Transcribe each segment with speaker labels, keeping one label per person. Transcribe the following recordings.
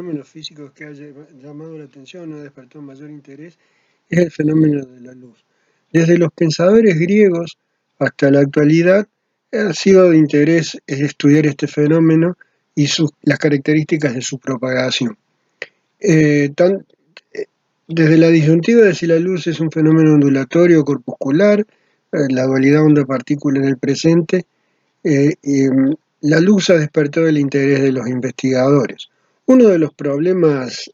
Speaker 1: fenómenos físicos que ha llamado la atención o ha despertado mayor interés es el fenómeno de la luz. Desde los pensadores griegos hasta la actualidad ha sido de interés estudiar este fenómeno y las características de su propagación. Desde la disyuntiva de si la luz es un fenómeno ondulatorio o corpuscular, la dualidad onda-partícula en el presente, la luz ha despertado el interés de los investigadores. Uno de los problemas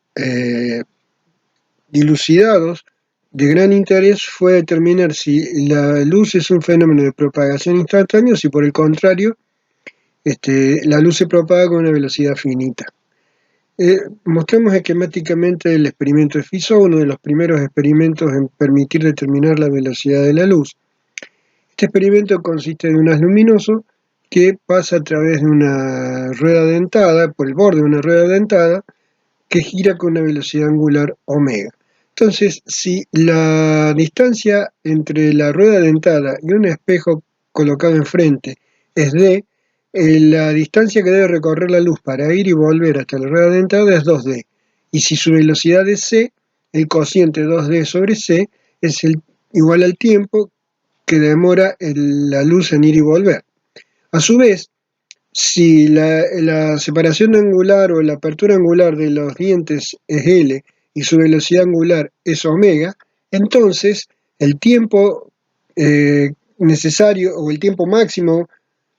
Speaker 1: dilucidados de gran interés fue determinar si la luz es un fenómeno de propagación instantánea o si por el contrario la luz se propaga con una velocidad finita. Mostramos esquemáticamente el experimento de Fizeau, uno de los primeros experimentos en permitir determinar la velocidad de la luz. Este experimento consiste en un haz luminoso que pasa a través de una rueda dentada, por el borde de una rueda dentada, que gira con una velocidad angular omega. Entonces, si la distancia entre la rueda dentada y un espejo colocado enfrente es d, la distancia que debe recorrer la luz para ir y volver hasta la rueda dentada es 2d. Y si su velocidad es c, el cociente 2d sobre c es igual al tiempo que demora la luz en ir y volver. A su vez, si la separación angular o la apertura angular de los dientes es L y su velocidad angular es omega, entonces el tiempo necesario o el tiempo máximo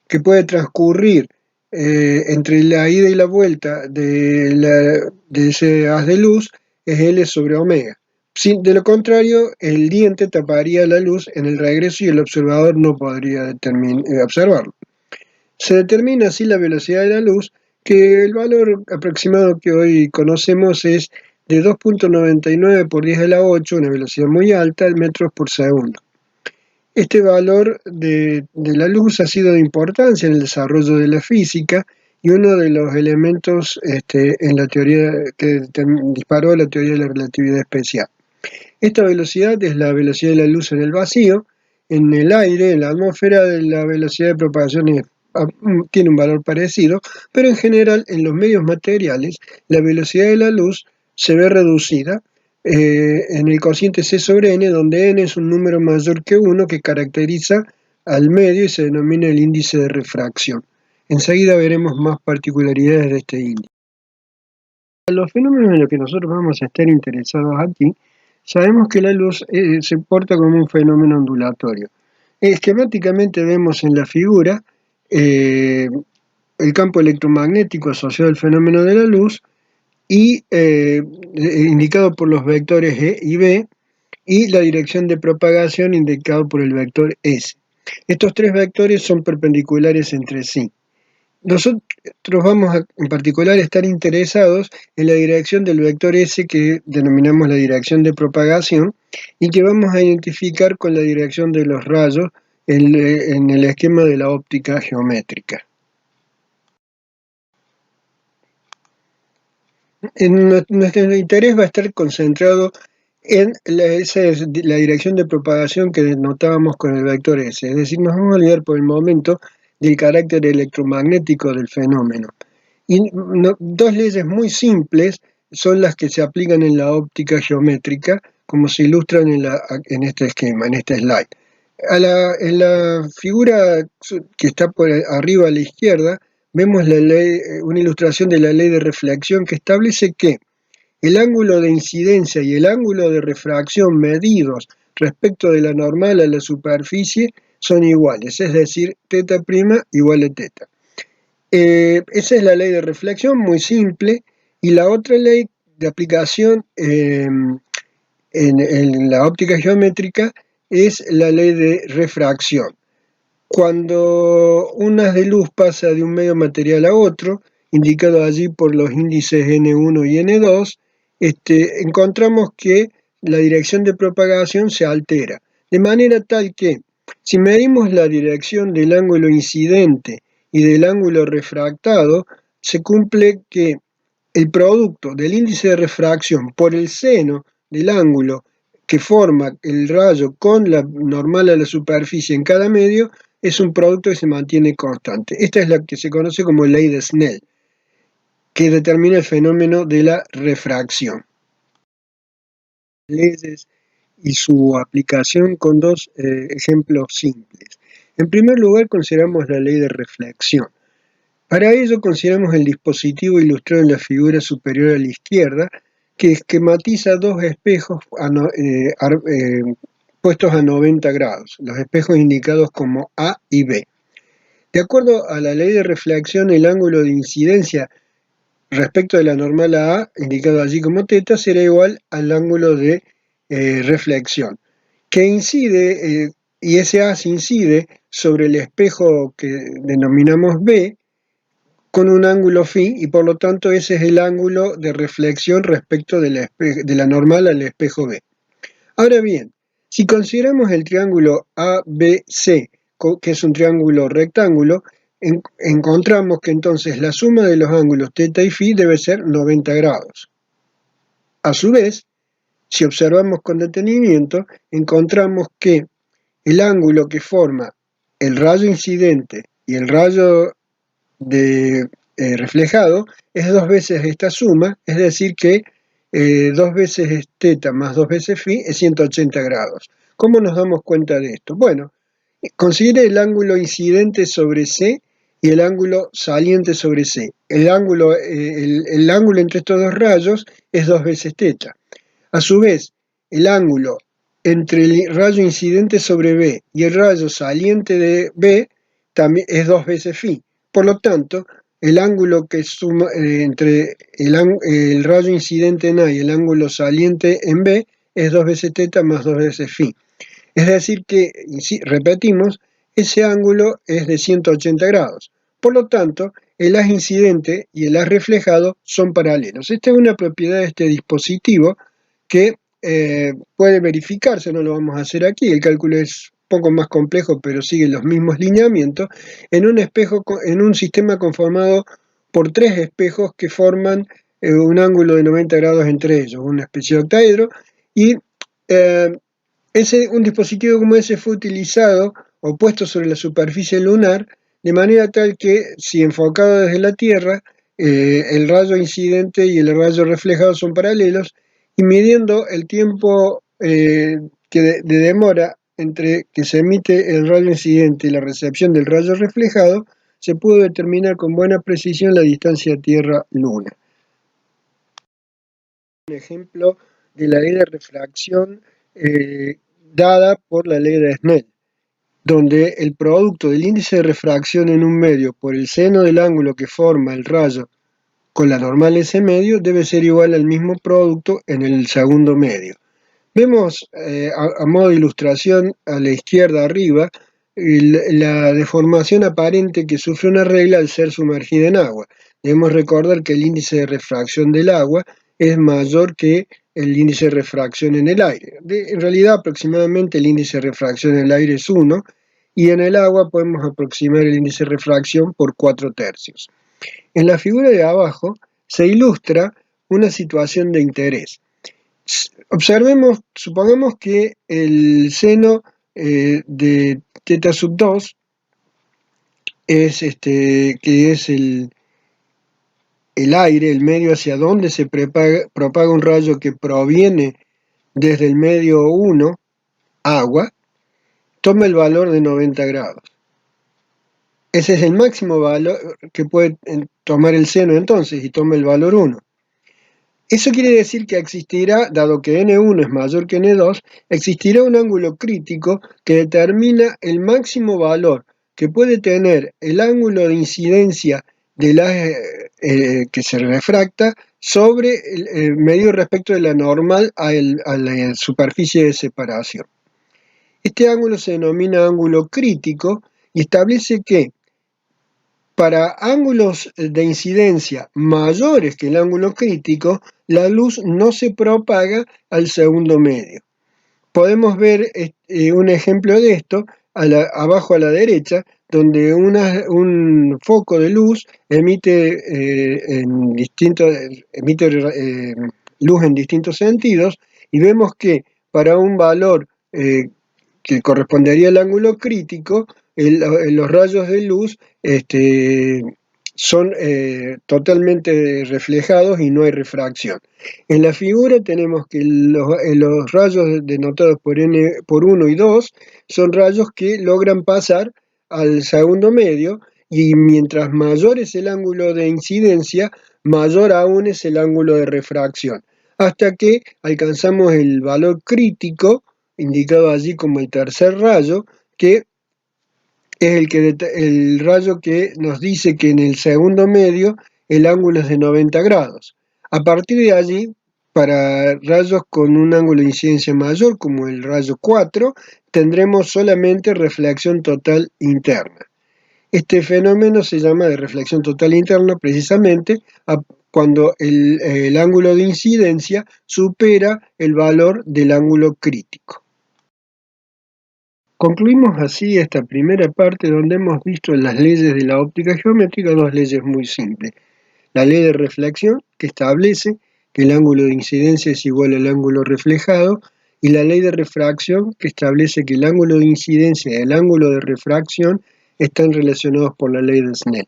Speaker 1: que puede transcurrir entre la ida y la vuelta de ese haz de luz es L sobre omega. De lo contrario, el diente taparía la luz en el regreso y el observador no podría observarlo. Se determina así la velocidad de la luz, que el valor aproximado que hoy conocemos es de 2.99 por 10 a la 8, una velocidad muy alta, metros por segundo. Este valor de la luz ha sido de importancia en el desarrollo de la física y uno de los elementos en la teoría que disparó la teoría de la relatividad especial. Esta velocidad es la velocidad de la luz en el vacío. En el aire, en la atmósfera, la velocidad de propagación tiene un valor parecido, pero en general en los medios materiales la velocidad de la luz se ve reducida en el cociente C sobre n, donde n es un número mayor que 1 que caracteriza al medio y se denomina el índice de refracción. Enseguida veremos más particularidades de este índice. Los fenómenos en los que nosotros vamos a estar interesados aquí, sabemos que la luz se porta como un fenómeno ondulatorio. Esquemáticamente vemos en la figura el campo electromagnético asociado al fenómeno de la luz y indicado por los vectores E y B, y la dirección de propagación indicado por el vector S. Estos tres vectores son perpendiculares entre sí. Nosotros vamos en particular a estar interesados en la dirección del vector S, que denominamos la dirección de propagación, y que vamos a identificar con la dirección de los rayos en el esquema de la óptica geométrica. Nuestro interés va a estar concentrado en la dirección de propagación que denotábamos con el vector S, es decir, nos vamos a olvidar por el momento del carácter electromagnético del fenómeno. Y dos leyes muy simples son las que se aplican en la óptica geométrica, como se ilustran en este esquema, en este slide. En la figura que está por arriba a la izquierda, vemos una ilustración de la ley de reflexión que establece que el ángulo de incidencia y el ángulo de refracción medidos respecto de la normal a la superficie son iguales, es decir, θ' igual a θ. Esa es la ley de reflexión, muy simple, y la otra ley de aplicación en la óptica geométrica es la ley de refracción. Cuando un haz de luz pasa de un medio material a otro, indicado allí por los índices N1 y N2, encontramos que la dirección de propagación se altera, de manera tal que si medimos la dirección del ángulo incidente y del ángulo refractado, se cumple que el producto del índice de refracción por el seno del ángulo que forma el rayo con la normal a la superficie en cada medio es un producto que se mantiene constante. Esta es la que se conoce como ley de Snell. que determina el fenómeno de la refracción. Leyes y su aplicación con dos ejemplos simples. En primer lugar, consideramos la ley de reflexión. Para ello consideramos el dispositivo ilustrado en la figura superior a la izquierda, que esquematiza dos espejos puestos a 90 grados, los espejos indicados como A y B. De acuerdo a la ley de reflexión, el ángulo de incidencia respecto de la normal A, indicado allí como θ, será igual al ángulo de reflexión, que incide, y ese A se incide sobre el espejo que denominamos B, con un ángulo phi, y por lo tanto ese es el ángulo de reflexión respecto de la normal al espejo B. Ahora bien, si consideramos el triángulo ABC, que es un triángulo rectángulo, encontramos que entonces la suma de los ángulos θ y phi debe ser 90 grados. A su vez, si observamos con detenimiento, encontramos que el ángulo que forma el rayo incidente y el rayo reflejado es dos veces esta suma, es decir que 2 veces θ más 2 veces phi es 180 grados. ¿Cómo nos damos cuenta de esto? Bueno, considere el ángulo incidente sobre C y el ángulo saliente sobre C. El ángulo entre estos dos rayos es 2 veces θ. A su vez, el ángulo entre el rayo incidente sobre B y el rayo saliente de B también es 2 veces phi. Por lo tanto, el ángulo que suma entre el rayo incidente en A y el ángulo saliente en B es 2 veces θ más 2 veces phi. Es decir que, repetimos, ese ángulo es de 180 grados. Por lo tanto, el haz incidente y el haz reflejado son paralelos. Esta es una propiedad de este dispositivo que puede verificarse, no lo vamos a hacer aquí, el cálculo es un poco más complejo, pero sigue los mismos lineamientos, en un sistema conformado por tres espejos que forman un ángulo de 90 grados entre ellos, una especie de octaedro, y un dispositivo como ese fue utilizado o puesto sobre la superficie lunar, de manera tal que, si enfocado desde la Tierra, el rayo incidente y el rayo reflejado son paralelos, y midiendo el tiempo de demora entre que se emite el rayo incidente y la recepción del rayo reflejado, se pudo determinar con buena precisión la distancia Tierra-Luna. Un ejemplo de la ley de refracción dada por la ley de Snell, donde el producto del índice de refracción en un medio por el seno del ángulo que forma el rayo con la normal ese medio debe ser igual al mismo producto en el segundo medio. Vemos a modo de ilustración a la izquierda arriba la deformación aparente que sufre una regla al ser sumergida en agua. Debemos recordar que el índice de refracción del agua es mayor que el índice de refracción en el aire. En realidad, aproximadamente el índice de refracción en el aire es 1, y en el agua podemos aproximar el índice de refracción por 4/3. En la figura de abajo se ilustra una situación de interés. Supongamos que el seno de θ sub 2 es que es el aire, el medio hacia donde se propaga un rayo que proviene desde el medio 1, agua, toma el valor de 90 grados. Ese es el máximo valor que puede tomar el seno entonces, y toma el valor 1. Eso quiere decir que existirá, dado que n1 es mayor que n2, existirá un ángulo crítico que determina el máximo valor que puede tener el ángulo de incidencia que se refracta sobre el medio respecto de la normal a la superficie de separación. Este ángulo se denomina ángulo crítico y establece que para ángulos de incidencia mayores que el ángulo crítico, la luz no se propaga al segundo medio. Podemos ver un ejemplo de esto abajo a la derecha, donde un foco de luz emite luz en distintos sentidos, y vemos que para un valor que correspondería al ángulo crítico, los rayos de luz son totalmente reflejados y no hay refracción. En la figura tenemos que los rayos denotados por N, por 1 y 2 son rayos que logran pasar al segundo medio, y mientras mayor es el ángulo de incidencia, mayor aún es el ángulo de refracción, hasta que alcanzamos el valor crítico, indicado allí como el tercer rayo, que es el rayo que nos dice que en el segundo medio el ángulo es de 90 grados. A partir de allí, para rayos con un ángulo de incidencia mayor, como el rayo 4, tendremos solamente reflexión total interna. Este fenómeno se llama de reflexión total interna precisamente cuando el ángulo de incidencia supera el valor del ángulo crítico. Concluimos así esta primera parte donde hemos visto en las leyes de la óptica geométrica dos leyes muy simples. La ley de reflexión, que establece que el ángulo de incidencia es igual al ángulo reflejado, y la ley de refracción, que establece que el ángulo de incidencia y el ángulo de refracción están relacionados por la ley de Snell.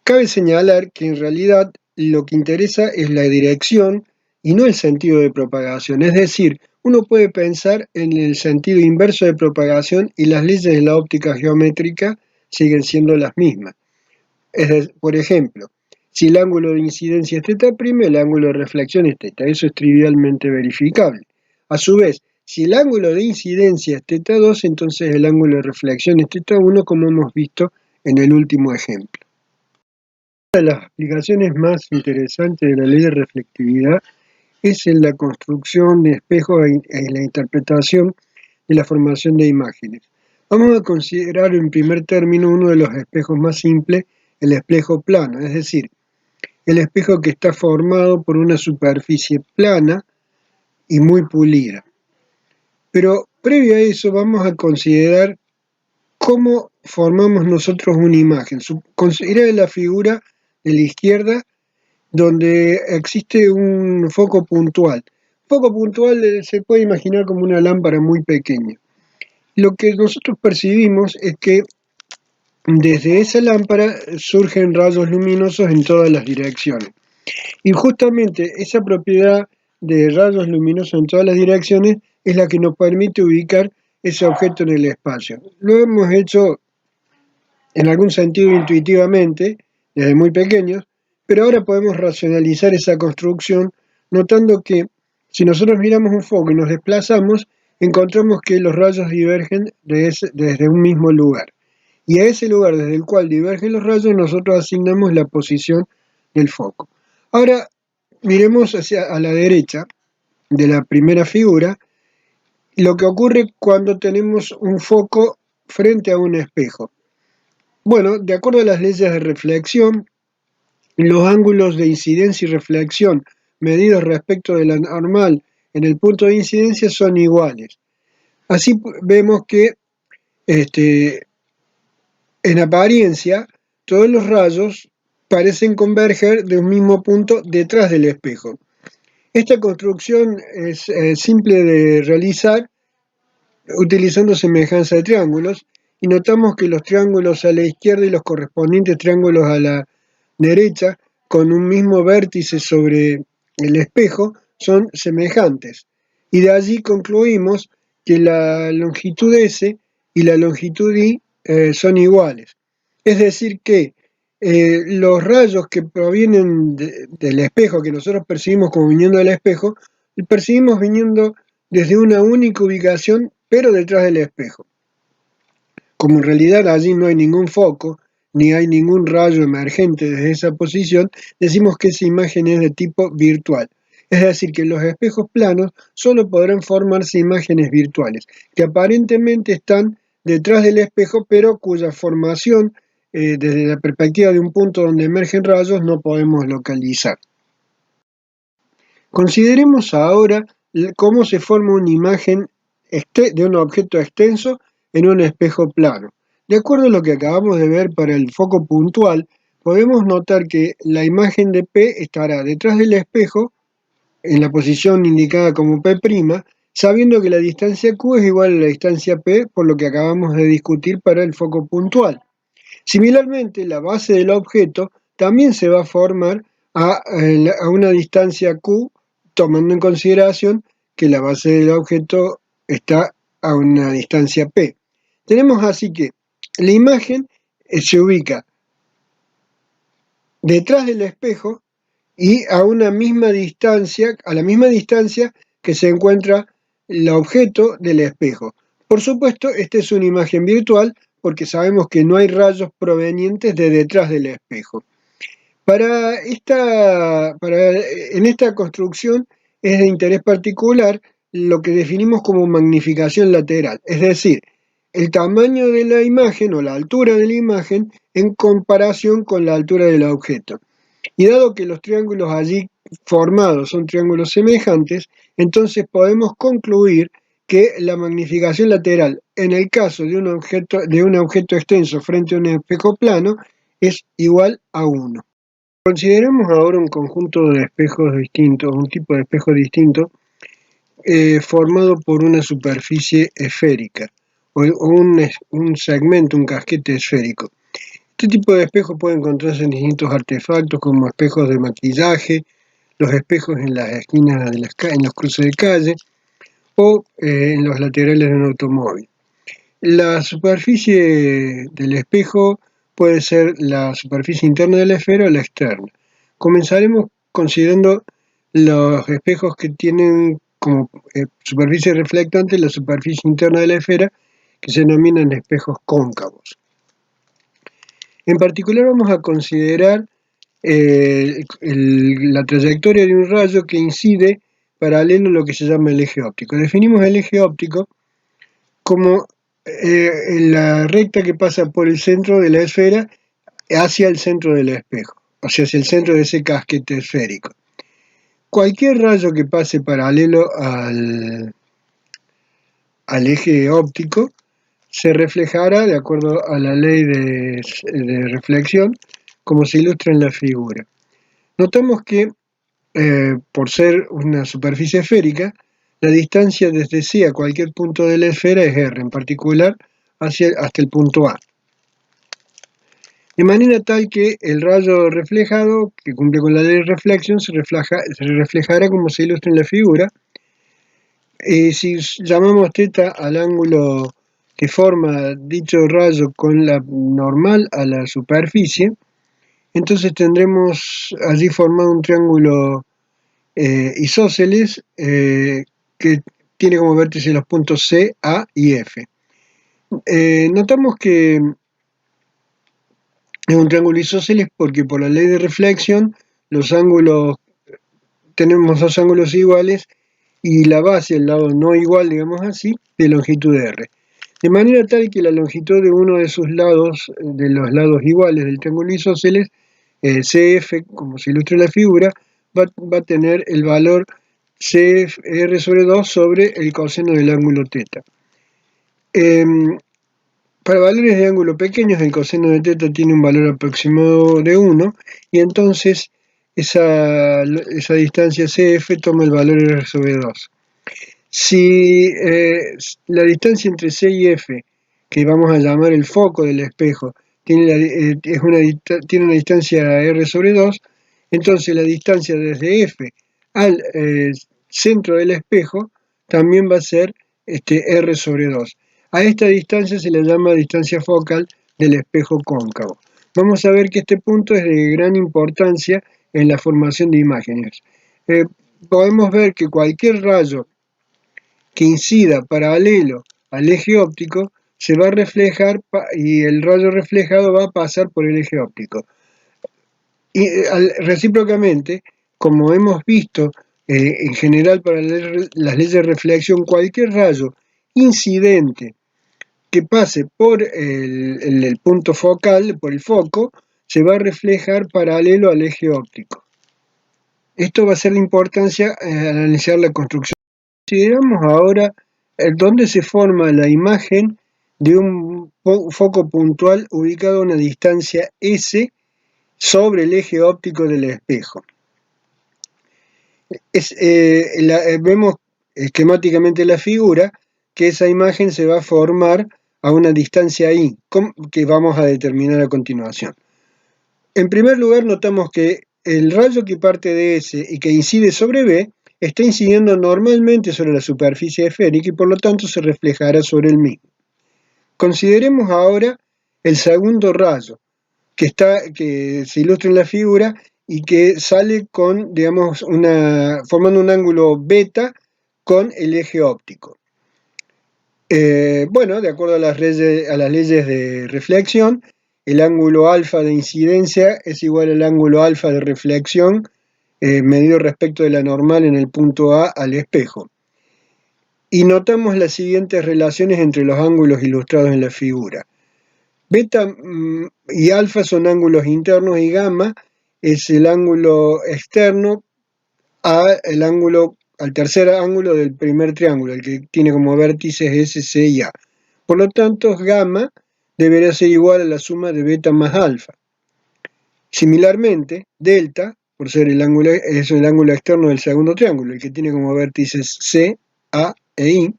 Speaker 1: Cabe señalar que en realidad lo que interesa es la dirección y no el sentido de propagación. Es decir, uno puede pensar en el sentido inverso de propagación y las leyes de la óptica geométrica siguen siendo las mismas. Por ejemplo, si el ángulo de incidencia es θ'O, el ángulo de reflexión es θ. Eso es trivialmente verificable. A su vez, si el ángulo de incidencia es θ2, entonces el ángulo de reflexión es θ1, como hemos visto en el último ejemplo. Una de las aplicaciones más interesantes de la ley de reflectividad es en la construcción de espejos e la interpretación de la formación de imágenes. Vamos a considerar en primer término uno de los espejos más simples, el espejo plano, es decir, el espejo que está formado por una superficie plana y muy pulida. Pero previo a eso vamos a considerar cómo formamos nosotros una imagen. Considera la figura de la izquierda donde existe un foco puntual. Foco puntual se puede imaginar como una lámpara muy pequeña. Lo que nosotros percibimos es que desde esa lámpara surgen rayos luminosos en todas las direcciones. Y justamente esa propiedad de rayos luminosos en todas las direcciones es la que nos permite ubicar ese objeto en el espacio. Lo hemos hecho en algún sentido intuitivamente, desde muy pequeños, pero ahora podemos racionalizar esa construcción notando que si nosotros miramos un foco y nos desplazamos, encontramos que los rayos divergen desde un mismo lugar. Y a ese lugar desde el cual divergen los rayos nosotros asignamos la posición del foco. Ahora miremos a la derecha de la primera figura lo que ocurre cuando tenemos un foco frente a un espejo. Bueno, de acuerdo a las leyes de reflexión, los ángulos de incidencia y reflexión medidos respecto de la normal en el punto de incidencia son iguales. Así vemos que en apariencia todos los rayos parecen converger de un mismo punto detrás del espejo. Esta construcción es simple de realizar utilizando semejanza de triángulos, y notamos que los triángulos a la izquierda y los correspondientes triángulos a la derecha, con un mismo vértice sobre el espejo, son semejantes. Y de allí concluimos que la longitud S y la longitud Y son iguales. Es decir que los rayos que provienen del espejo, que nosotros percibimos como viniendo del espejo, percibimos viniendo desde una única ubicación, pero detrás del espejo. Como en realidad allí no hay ningún foco, ni hay ningún rayo emergente desde esa posición, decimos que esa imagen es de tipo virtual. Es decir, que en los espejos planos solo podrán formarse imágenes virtuales, que aparentemente están detrás del espejo, pero cuya formación, desde la perspectiva de un punto donde emergen rayos, no podemos localizar. Consideremos ahora cómo se forma una imagen de un objeto extenso en un espejo plano. De acuerdo a lo que acabamos de ver para el foco puntual, podemos notar que la imagen de P estará detrás del espejo, en la posición indicada como P', sabiendo que la distancia Q es igual a la distancia P, por lo que acabamos de discutir para el foco puntual. Similarmente, la base del objeto también se va a formar a una distancia Q, tomando en consideración que la base del objeto está a una distancia P. Tenemos así que la imagen se ubica detrás del espejo y a la misma distancia que se encuentra el objeto del espejo. Por supuesto, esta es una imagen virtual porque sabemos que no hay rayos provenientes de detrás del espejo. En esta construcción es de interés particular lo que definimos como magnificación lateral, es decir, el tamaño de la imagen o la altura de la imagen en comparación con la altura del objeto. Y dado que los triángulos allí formados son triángulos semejantes, entonces podemos concluir que la magnificación lateral en el caso de un objeto extenso frente a un espejo plano es igual a 1. Consideremos ahora un conjunto de espejos distintos, un tipo de espejo distinto, formado por una superficie esférica o un segmento, un casquete esférico. Este tipo de espejos puede encontrarse en distintos artefactos como espejos de maquillaje, los espejos en las esquinas en los cruces de calle o en los laterales de un automóvil. La superficie del espejo puede ser la superficie interna de la esfera o la externa. Comenzaremos considerando los espejos que tienen como superficie reflectante la superficie interna de la esfera, que se denominan espejos cóncavos. En particular vamos a considerar la trayectoria de un rayo que incide paralelo a lo que se llama el eje óptico. Definimos el eje óptico como la recta que pasa por el centro de la esfera hacia el centro del espejo, o sea, hacia el centro de ese casquete esférico. Cualquier rayo que pase paralelo al eje óptico se reflejará de acuerdo a la ley de reflexión, como se ilustra en la figura. Notamos que por ser una superficie esférica, la distancia desde C a cualquier punto de la esfera es R, en particular hasta el punto A. De manera tal que el rayo reflejado, que cumple con la ley de reflexión, se reflejará como se ilustra en la figura. Si llamamos θ al ángulo que forma dicho rayo con la normal a la superficie, entonces tendremos allí formado un triángulo isósceles que tiene como vértice los puntos C, A y F. Notamos que es un triángulo isósceles porque por la ley de reflexión tenemos dos ángulos iguales y la base, el lado no igual, digamos así, de longitud R. De manera tal que la longitud de uno de sus lados, de los lados iguales del triángulo isósceles, CF, como se ilustra en la figura, va a tener el valor CR sobre 2 sobre el coseno del ángulo θ. Para valores de ángulo pequeños, el coseno de θ tiene un valor aproximado de 1 y entonces esa distancia CF toma el valor R sobre 2. Si la distancia entre C y F, que vamos a llamar el foco del espejo, tiene una distancia R sobre 2, entonces la distancia desde F al centro del espejo también va a ser R sobre 2. A esta distancia se le llama distancia focal del espejo cóncavo. Vamos a ver que este punto es de gran importancia en la formación de imágenes. Podemos ver que cualquier rayo que incida paralelo al eje óptico se va a reflejar y el rayo reflejado va a pasar por el eje óptico. Y recíprocamente, como hemos visto en general para las leyes de reflexión, cualquier rayo incidente que pase por el punto focal, por el foco, se va a reflejar paralelo al eje óptico. Esto va a ser la importancia al analizar la construcción. Consideramos ahora dónde se forma la imagen de un foco puntual ubicado a una distancia S sobre el eje óptico del espejo. Vemos esquemáticamente la figura que esa imagen se va a formar a una distancia I, que vamos a determinar a continuación. En primer lugar, notamos que el rayo que parte de S y que incide sobre B está incidiendo normalmente sobre la superficie esférica y por lo tanto se reflejará sobre el mismo. Consideremos ahora el segundo rayo que se ilustra en la figura y que sale con, digamos, formando un ángulo beta con el eje óptico. Bueno, de acuerdo a las leyes de reflexión, el ángulo alfa de incidencia es igual al ángulo alfa de reflexión medido respecto de la normal en el punto A al espejo. Y notamos las siguientes relaciones entre los ángulos ilustrados en la figura. Beta y alfa son ángulos internos y gamma es el ángulo externo al tercer ángulo del primer triángulo, el que tiene como vértices S, C y A. Por lo tanto, gamma debería ser igual a la suma de beta más alfa. Similarmente, delta, por ser es el ángulo externo del segundo triángulo, el que tiene como vértices C, A e I,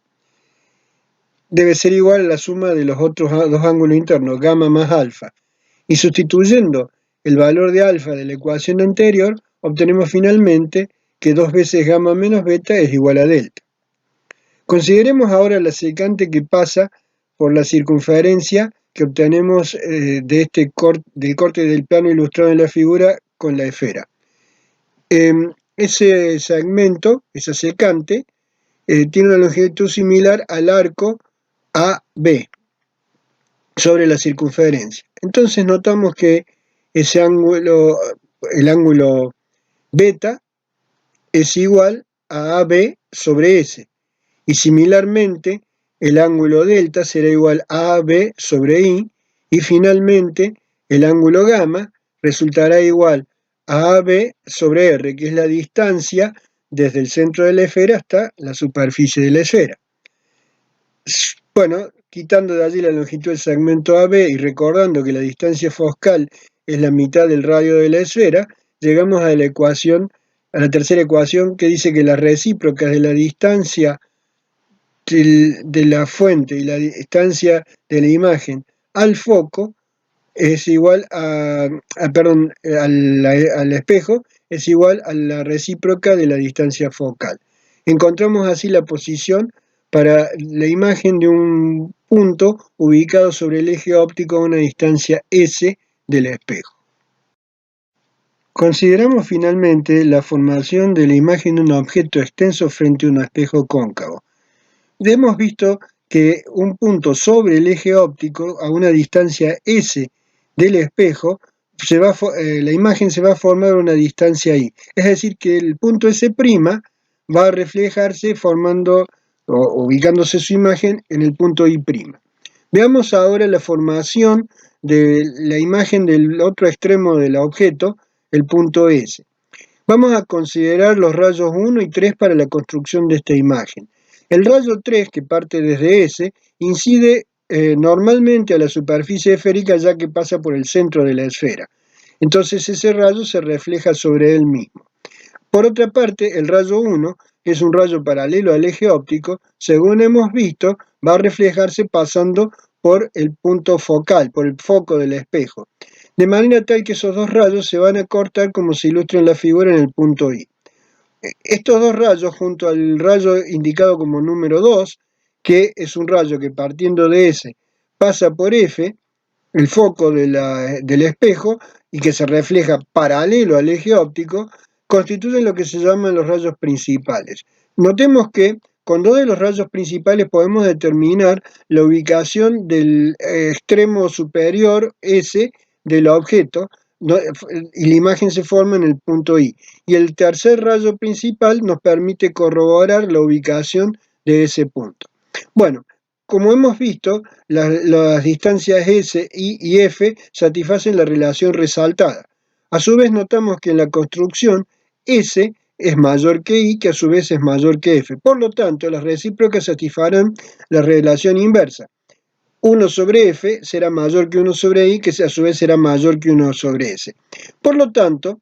Speaker 1: debe ser igual a la suma de los otros dos ángulos internos, gamma más alfa. Y sustituyendo el valor de alfa de la ecuación anterior, obtenemos finalmente que 2 veces gamma menos beta es igual a delta. Consideremos ahora la secante que pasa por la circunferencia que obtenemos del corte del plano ilustrado en la figura con la esfera. Ese segmento, esa secante, tiene una longitud similar al arco AB sobre la circunferencia. Entonces notamos que ese ángulo, el ángulo beta, es igual a AB sobre S. Y similarmente, el ángulo delta será igual a AB sobre I. Y finalmente, el ángulo gamma resultará igual a AB sobre R, que es la distancia desde el centro de la esfera hasta la superficie de la esfera. Bueno, quitando de allí la longitud del segmento AB y recordando que la distancia foscal es la mitad del radio de la esfera, llegamos a la tercera ecuación que dice que las recíprocas de la distancia de la fuente y la distancia de la imagen al foco es igual al espejo es igual a la recíproca de la distancia focal. Encontramos así la posición para la imagen de un punto ubicado sobre el eje óptico a una distancia S del espejo. Consideramos finalmente la formación de la imagen de un objeto extenso frente a un espejo cóncavo. Hemos visto que un punto sobre el eje óptico a una distancia S del espejo, la imagen se va a formar a una distancia I. Es decir, que el punto S' va a reflejarse ubicándose su imagen en el punto I'. Veamos ahora la formación de la imagen del otro extremo del objeto, el punto S. Vamos a considerar los rayos 1 y 3 para la construcción de esta imagen. El rayo 3, que parte desde S, incide normalmente a la superficie esférica ya que pasa por el centro de la esfera. Entonces ese rayo se refleja sobre él mismo. Por otra parte, el rayo 1, que es un rayo paralelo al eje óptico, según hemos visto, va a reflejarse pasando por el punto focal, por el foco del espejo, de manera tal que esos dos rayos se van a cortar como se ilustra en la figura en el punto I. Estos dos rayos, junto al rayo indicado como número 2, que es un rayo que partiendo de S pasa por F, el foco del espejo, y que se refleja paralelo al eje óptico, constituyen lo que se llaman los rayos principales. Notemos que con dos de los rayos principales podemos determinar la ubicación del extremo superior S del objeto, y la imagen se forma en el punto I. Y el tercer rayo principal nos permite corroborar la ubicación de ese punto. Bueno, como hemos visto, las distancias S, I y F satisfacen la relación resaltada. A su vez notamos que en la construcción S es mayor que I, que a su vez es mayor que F. Por lo tanto, las recíprocas satisfarán la relación inversa. 1 sobre F será mayor que 1 sobre I, que a su vez será mayor que 1 sobre S. Por lo tanto,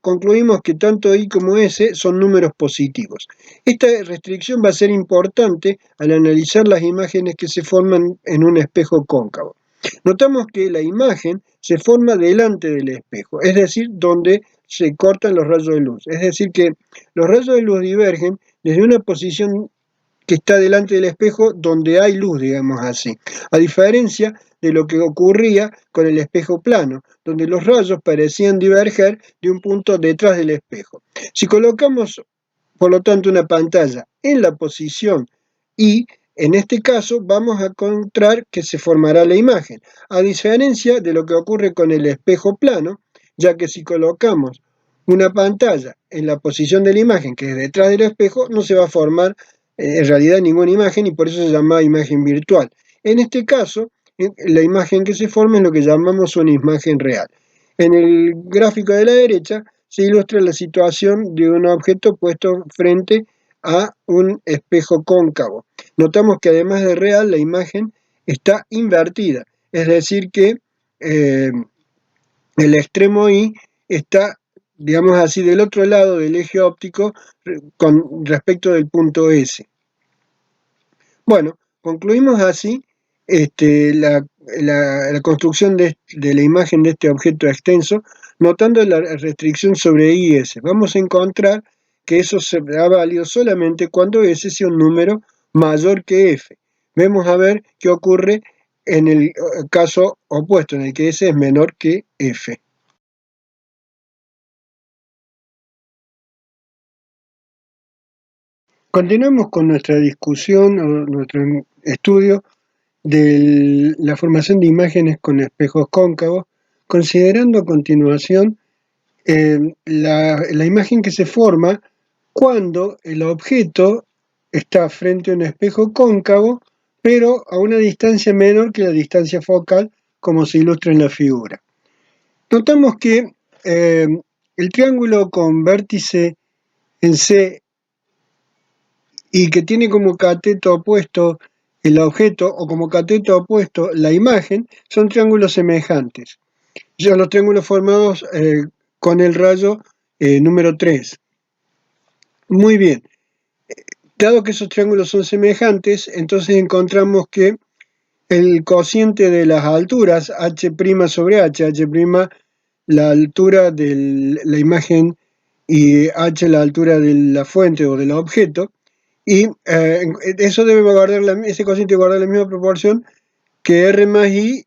Speaker 1: Concluimos que tanto I como S son números positivos. Esta restricción va a ser importante al analizar las imágenes que se forman en un espejo cóncavo. Notamos que la imagen se forma delante del espejo, es decir, donde se cortan los rayos de luz. Es decir, que los rayos de luz divergen desde una posición que está delante del espejo donde hay luz, digamos así, a diferencia de lo que ocurría con el espejo plano, donde los rayos parecían diverger de un punto detrás del espejo. Si colocamos, por lo tanto, una pantalla en la posición Y, en este caso vamos a encontrar que se formará la imagen, a diferencia de lo que ocurre con el espejo plano, ya que si colocamos una pantalla en la posición de la imagen, que es detrás del espejo, no se va a formar en realidad ninguna imagen y por eso se llama imagen virtual. En este caso, la imagen que se forma es lo que llamamos una imagen real. En el gráfico de la derecha se ilustra la situación de un objeto puesto frente a un espejo cóncavo. Notamos que además de real, la imagen está invertida, es decir que el extremo Y está, digamos así, del otro lado del eje óptico con respecto del punto S. Bueno, concluimos así la construcción de la imagen de este objeto extenso, notando la restricción sobre I y S. Vamos a encontrar que eso será válido solamente cuando S sea un número mayor que F. Vemos a ver qué ocurre en el caso opuesto, en el que S es menor que F. Continuamos con nuestra discusión o nuestro estudio de la formación de imágenes con espejos cóncavos, considerando a continuación la imagen que se forma cuando el objeto está frente a un espejo cóncavo, pero a una distancia menor que la distancia focal, como se ilustra en la figura. Notamos que el triángulo con vértice en C y que tiene como cateto opuesto el objeto o como cateto opuesto la imagen, son triángulos semejantes. Ya los triángulos formados con el rayo número 3. Muy bien. Dado que esos triángulos son semejantes, entonces encontramos que el cociente de las alturas, h' sobre h, h' la altura de la imagen y h la altura de la fuente o del objeto, y eso debe guardar ese cociente guarda la misma proporción que r más i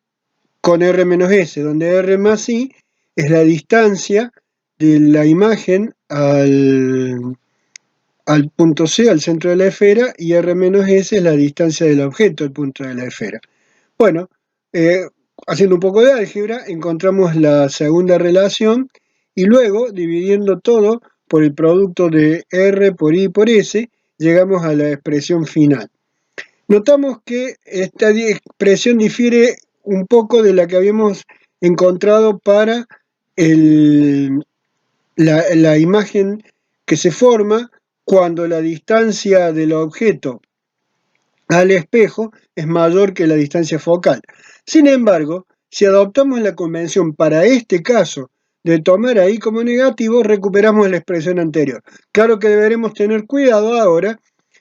Speaker 1: con r menos s, donde r más i es la distancia de la imagen al punto C, al centro de la esfera, y r menos s es la distancia del objeto al punto de la esfera. Bueno, haciendo un poco de álgebra, encontramos la segunda relación y luego, dividiendo todo por el producto de r por i por s, llegamos a la expresión final. Notamos que esta expresión difiere un poco de la que habíamos encontrado para la imagen que se forma cuando la distancia del objeto al espejo es mayor que la distancia focal. Sin embargo, si adoptamos la convención para este caso de tomar ahí como negativo, recuperamos la expresión anterior. Claro que deberemos tener cuidado ahora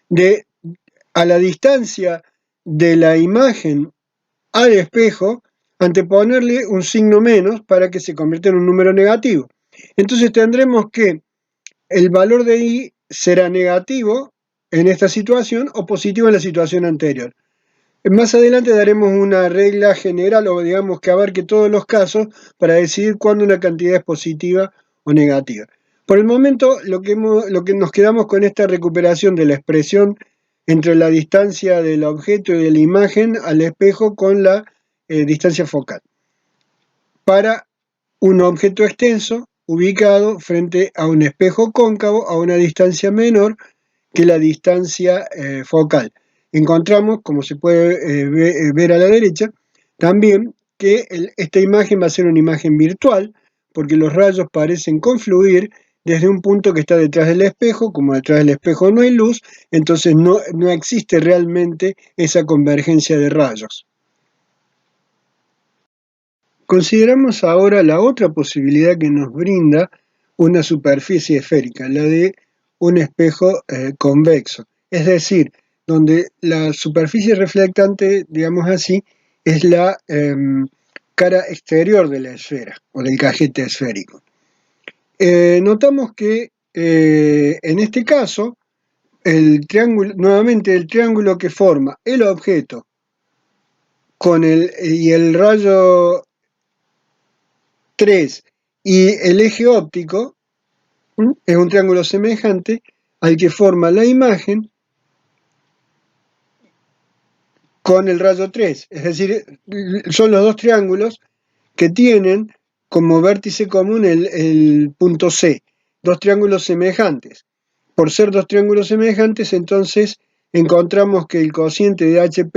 Speaker 1: de a la distancia de la imagen al espejo, anteponerle un signo menos para que se convierta en un número negativo. Entonces tendremos que el valor de i será negativo en esta situación o positivo en la situación anterior. Más adelante daremos una regla general o digamos que abarque todos los casos para decidir cuándo una cantidad es positiva o negativa. Por el momento lo que nos quedamos con esta recuperación de la expresión entre la distancia del objeto y de la imagen al espejo con la distancia focal. Para un objeto extenso ubicado frente a un espejo cóncavo a una distancia menor que la distancia focal. Encontramos, como se puede ver a la derecha, también que esta imagen va a ser una imagen virtual, porque los rayos parecen confluir desde un punto que está detrás del espejo. Como detrás del espejo no hay luz, entonces no existe realmente esa convergencia de rayos. Consideramos ahora la otra posibilidad que nos brinda una superficie esférica, la de un espejo convexo. Es decir, donde la superficie reflectante, digamos así, es la cara exterior de la esfera o del cajete esférico. Notamos que en este caso, nuevamente el triángulo que forma el objeto y el rayo 3 y el eje óptico es un triángulo semejante al que forma la imagen con el rayo 3. Es decir, son los dos triángulos que tienen como vértice común el punto C. Dos triángulos semejantes. Por ser dos triángulos semejantes, entonces encontramos que el cociente de h',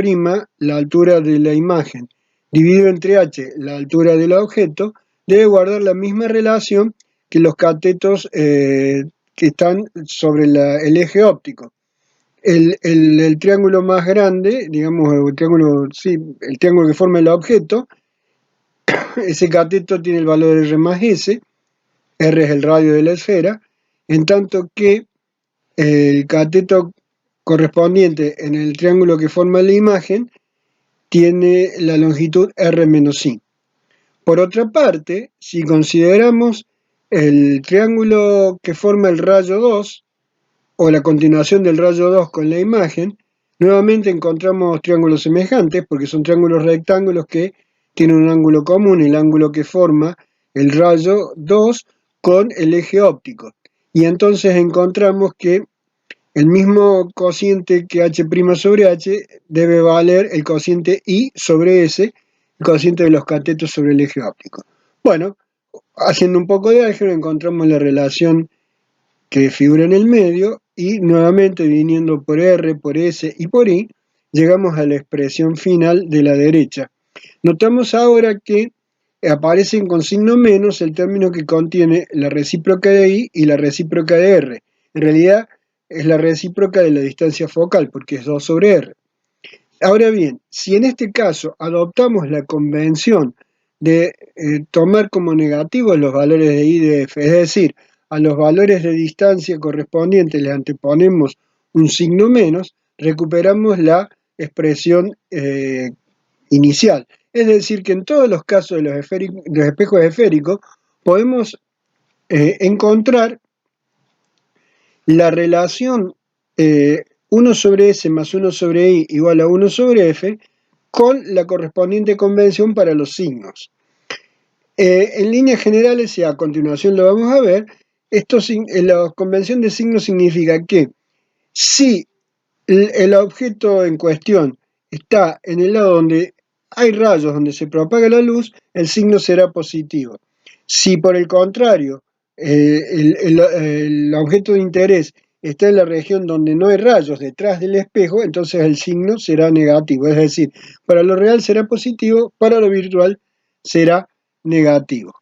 Speaker 1: la altura de la imagen, dividido entre h, la altura del objeto, debe guardar la misma relación que los catetos que están sobre el eje óptico. El triángulo más grande, digamos, el triángulo que forma el objeto, ese cateto tiene el valor R más S, R es el radio de la esfera, en tanto que el cateto correspondiente en el triángulo que forma la imagen tiene la longitud R menos I. Por otra parte, si consideramos el triángulo que forma el rayo 2, o la continuación del rayo 2 con la imagen, nuevamente encontramos triángulos semejantes, porque son triángulos rectángulos que tienen un ángulo común, el ángulo que forma el rayo 2 con el eje óptico. Y entonces encontramos que el mismo cociente que h' sobre h debe valer el cociente I sobre S, el cociente de los catetos sobre el eje óptico. Bueno, haciendo un poco de álgebra encontramos la relación que figura en el medio y nuevamente viniendo por R, por S y por I, llegamos a la expresión final de la derecha. Notamos ahora que aparecen con signo menos el término que contiene la recíproca de I y la recíproca de R. En realidad es la recíproca de la distancia focal porque es 2 sobre R. Ahora bien, si en este caso adoptamos la convención de tomar como negativos los valores de I y de F, es decir, a los valores de distancia correspondientes le anteponemos un signo menos, recuperamos la expresión inicial. Es decir, que en todos los casos de los espejos esféricos podemos encontrar la relación 1 sobre S más 1 sobre I igual a 1 sobre F con la correspondiente convención para los signos. En líneas generales, y a continuación lo vamos a ver, la convención de signos significa que si el objeto en cuestión está en el lado donde hay rayos, donde se propaga la luz, el signo será positivo. Si por el contrario el objeto de interés está en la región donde no hay rayos detrás del espejo, entonces el signo será negativo. Es decir, para lo real será positivo, para lo virtual será negativo.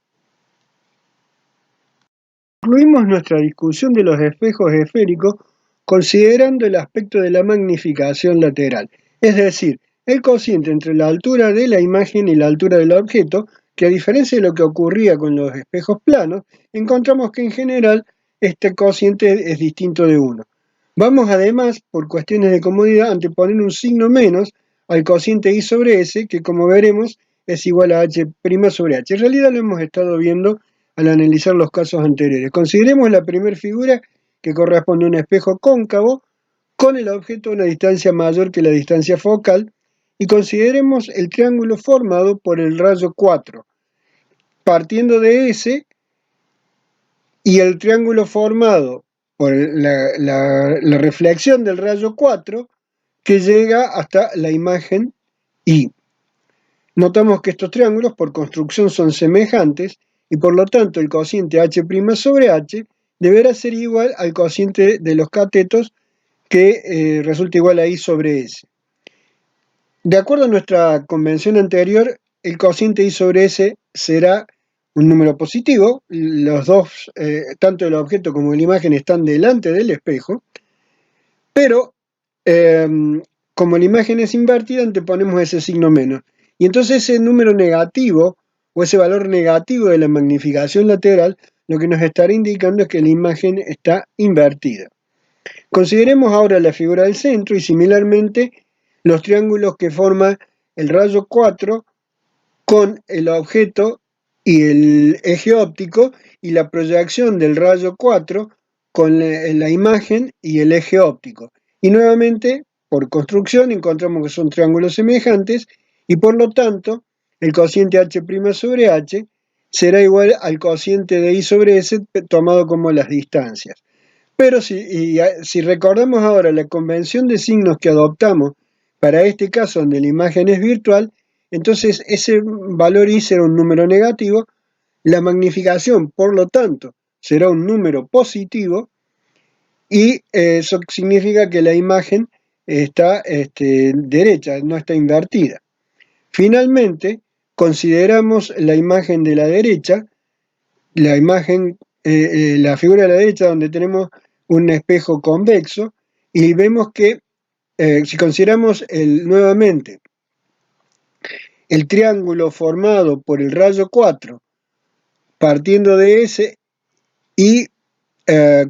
Speaker 1: Concluimos nuestra discusión de los espejos esféricos considerando el aspecto de la magnificación lateral, es decir, el cociente entre la altura de la imagen y la altura del objeto, que a diferencia de lo que ocurría con los espejos planos, encontramos que en general este cociente es distinto de 1. Vamos además, por cuestiones de comodidad, a anteponer un signo menos al cociente I sobre S, que como veremos es igual a H' sobre H. En realidad lo hemos estado viendo al analizar los casos anteriores. Consideremos la primera figura que corresponde a un espejo cóncavo con el objeto a una distancia mayor que la distancia focal y consideremos el triángulo formado por el rayo 4, partiendo de S y el triángulo formado por la reflexión del rayo 4 que llega hasta la imagen I. Notamos que estos triángulos por construcción son semejantes y por lo tanto el cociente h' sobre h deberá ser igual al cociente de los catetos que resulta igual a I sobre S. De acuerdo a nuestra convención anterior, el cociente I sobre S será un número positivo. Los dos, tanto el objeto como la imagen, están delante del espejo, pero como la imagen es invertida, anteponemos ese signo menos. Y entonces ese número negativo, o ese valor negativo de la magnificación lateral, lo que nos estará indicando es que la imagen está invertida. Consideremos ahora la figura del centro y similarmente los triángulos que forma el rayo 4 con el objeto y el eje óptico y la proyección del rayo 4 con la imagen y el eje óptico. Y nuevamente, por construcción, encontramos que son triángulos semejantes y por lo tanto el cociente h' sobre h será igual al cociente de i sobre s tomado como las distancias. Pero si recordamos ahora la convención de signos que adoptamos para este caso donde la imagen es virtual, entonces ese valor i será un número negativo, la magnificación, por lo tanto, será un número positivo y eso significa que la imagen está derecha, no está invertida. Finalmente, consideramos la imagen de la derecha, la figura de la derecha donde tenemos un espejo convexo y vemos que si consideramos nuevamente el triángulo formado por el rayo 4 partiendo de S y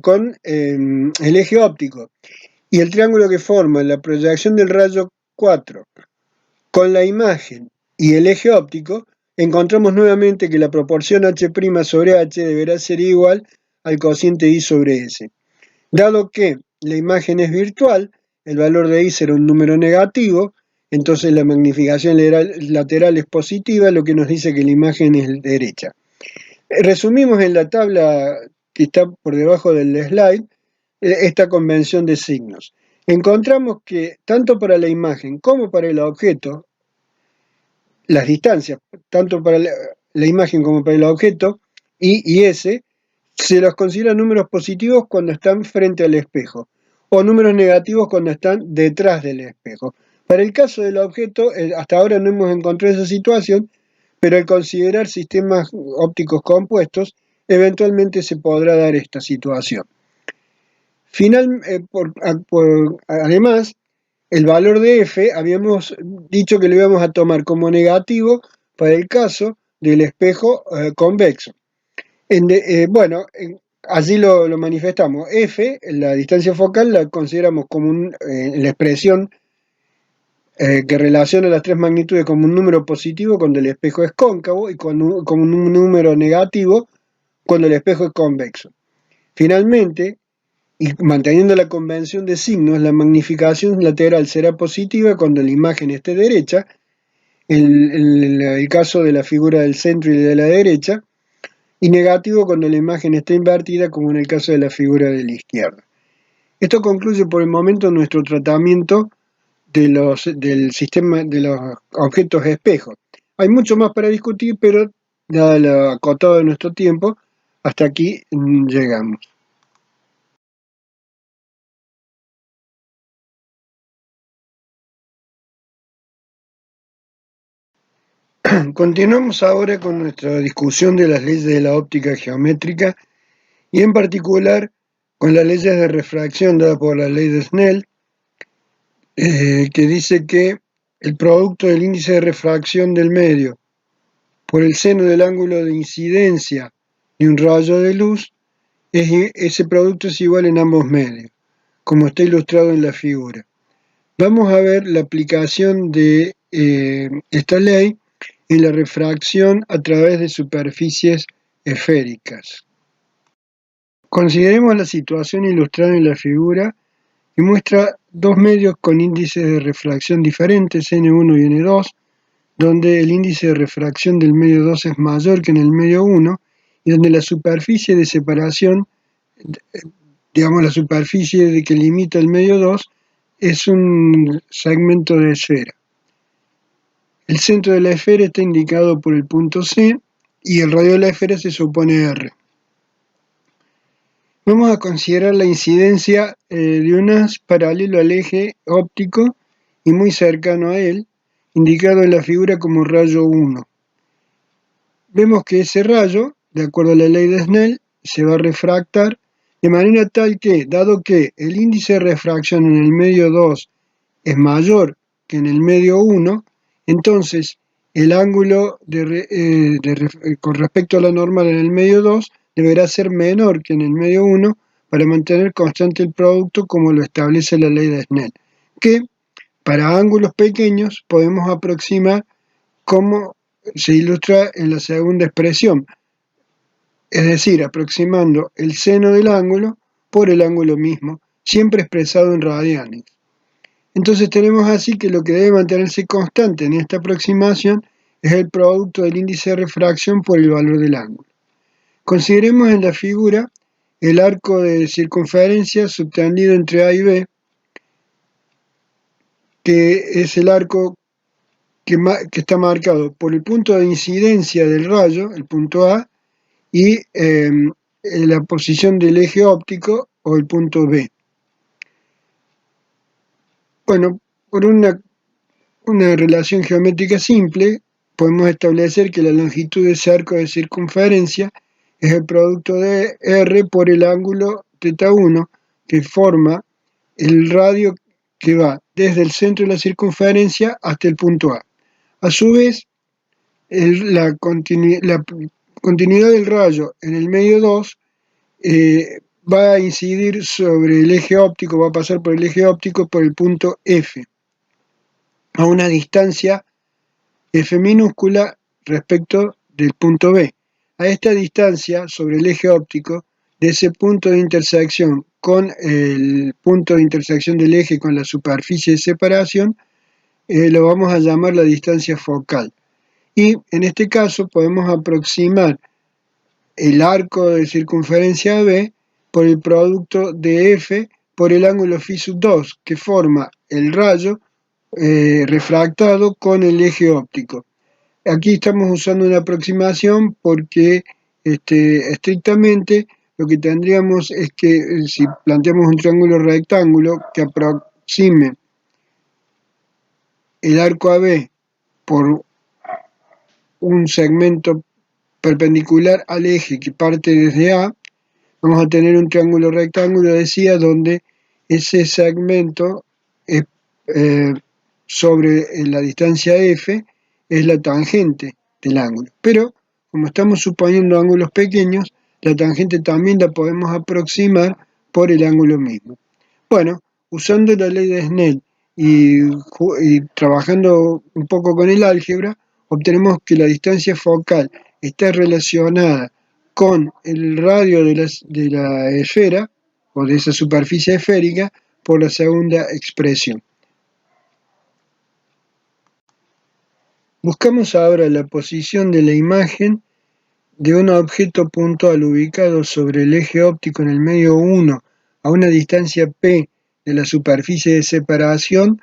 Speaker 1: con el eje óptico y el triángulo que forma la proyección del rayo 4 con la imagen y el eje óptico, encontramos nuevamente que la proporción h' sobre h deberá ser igual al cociente i sobre s. Dado que la imagen es virtual, el valor de i será un número negativo, entonces la magnificación lateral es positiva, lo que nos dice que la imagen es derecha. Resumimos en la tabla que está por debajo del slide esta convención de signos. Encontramos que tanto para la imagen como para el objeto, las distancias, tanto para la imagen como para el objeto, I y S, se los considera números positivos cuando están frente al espejo, o números negativos cuando están detrás del espejo. Para el caso del objeto, hasta ahora no hemos encontrado esa situación, pero al considerar sistemas ópticos compuestos, eventualmente se podrá dar esta situación. Además, el valor de f habíamos dicho que lo íbamos a tomar como negativo para el caso del espejo convexo. Allí lo manifestamos. F, la distancia focal, la consideramos como la expresión que relaciona las tres magnitudes como un número positivo cuando el espejo es cóncavo y como un número negativo cuando el espejo es convexo. Finalmente, y manteniendo la convención de signos, la magnificación lateral será positiva cuando la imagen esté derecha, el caso de la figura del centro y de la derecha, y negativo cuando la imagen esté invertida, como en el caso de la figura de la izquierda. Esto concluye por el momento nuestro tratamiento del sistema de los objetos espejos. Hay mucho más para discutir, pero dado lo acotado de nuestro tiempo, hasta aquí llegamos. Continuamos ahora con nuestra discusión de las leyes de la óptica geométrica y en particular con las leyes de refracción dadas por la ley de Snell, que dice que el producto del índice de refracción del medio por el seno del ángulo de incidencia de un rayo de luz, ese producto es igual en ambos medios, como está ilustrado en la figura. Vamos a ver la aplicación de esta ley en la refracción a través de superficies esféricas. Consideremos la situación ilustrada en la figura que muestra dos medios con índices de refracción diferentes, N1 y N2, donde el índice de refracción del medio 2 es mayor que en el medio 1 y donde la superficie de separación, digamos la superficie que limita el medio 2, es un segmento de esfera. El centro de la esfera está indicado por el punto C y el radio de la esfera se supone R. Vamos a considerar la incidencia de un haz paralelo al eje óptico y muy cercano a él, indicado en la figura como rayo 1. Vemos que ese rayo, de acuerdo a la ley de Snell, se va a refractar de manera tal que, dado que el índice de refracción en el medio 2 es mayor que en el medio 1, entonces el ángulo con respecto a la normal en el medio 2 deberá ser menor que en el medio 1 para mantener constante el producto como lo establece la ley de Snell, que para ángulos pequeños podemos aproximar como se ilustra en la segunda expresión, es decir, aproximando el seno del ángulo por el ángulo mismo, siempre expresado en radianes. Entonces tenemos así que lo que debe mantenerse constante en esta aproximación es el producto del índice de refracción por el valor del ángulo. Consideremos en la figura el arco de circunferencia subtendido entre A y B, que es el arco que está marcado por el punto de incidencia del rayo, el punto A, y la posición del eje óptico o el punto B. Bueno, por una relación geométrica simple, podemos establecer que la longitud de ese arco de circunferencia es el producto de R por el ángulo θ1, que forma el radio que va desde el centro de la circunferencia hasta el punto A. A su vez, la continuidad del rayo en el medio 2 va a incidir sobre el eje óptico, va a pasar por el eje óptico por el punto F, a una distancia F minúscula respecto del punto B. A esta distancia sobre el eje óptico, de ese punto de intersección con el punto de intersección del eje con la superficie de separación, lo vamos a llamar la distancia focal. Y en este caso podemos aproximar el arco de circunferencia B por el producto de F por el ángulo φ sub 2, que forma el rayo refractado con el eje óptico. Aquí estamos usando una aproximación porque estrictamente lo que tendríamos es que si planteamos un triángulo rectángulo que aproxime el arco AB por un segmento perpendicular al eje que parte desde A, vamos a tener un triángulo rectángulo, decía, donde ese segmento es, sobre la distancia F es la tangente del ángulo. Pero, como estamos suponiendo ángulos pequeños, la tangente también la podemos aproximar por el ángulo mismo. Bueno, usando la ley de Snell y trabajando un poco con el álgebra, obtenemos que la distancia focal está relacionada con el radio de la esfera o de esa superficie esférica por la segunda expresión. Buscamos ahora la posición de la imagen de un objeto puntual ubicado sobre el eje óptico en el medio 1 a una distancia P de la superficie de separación,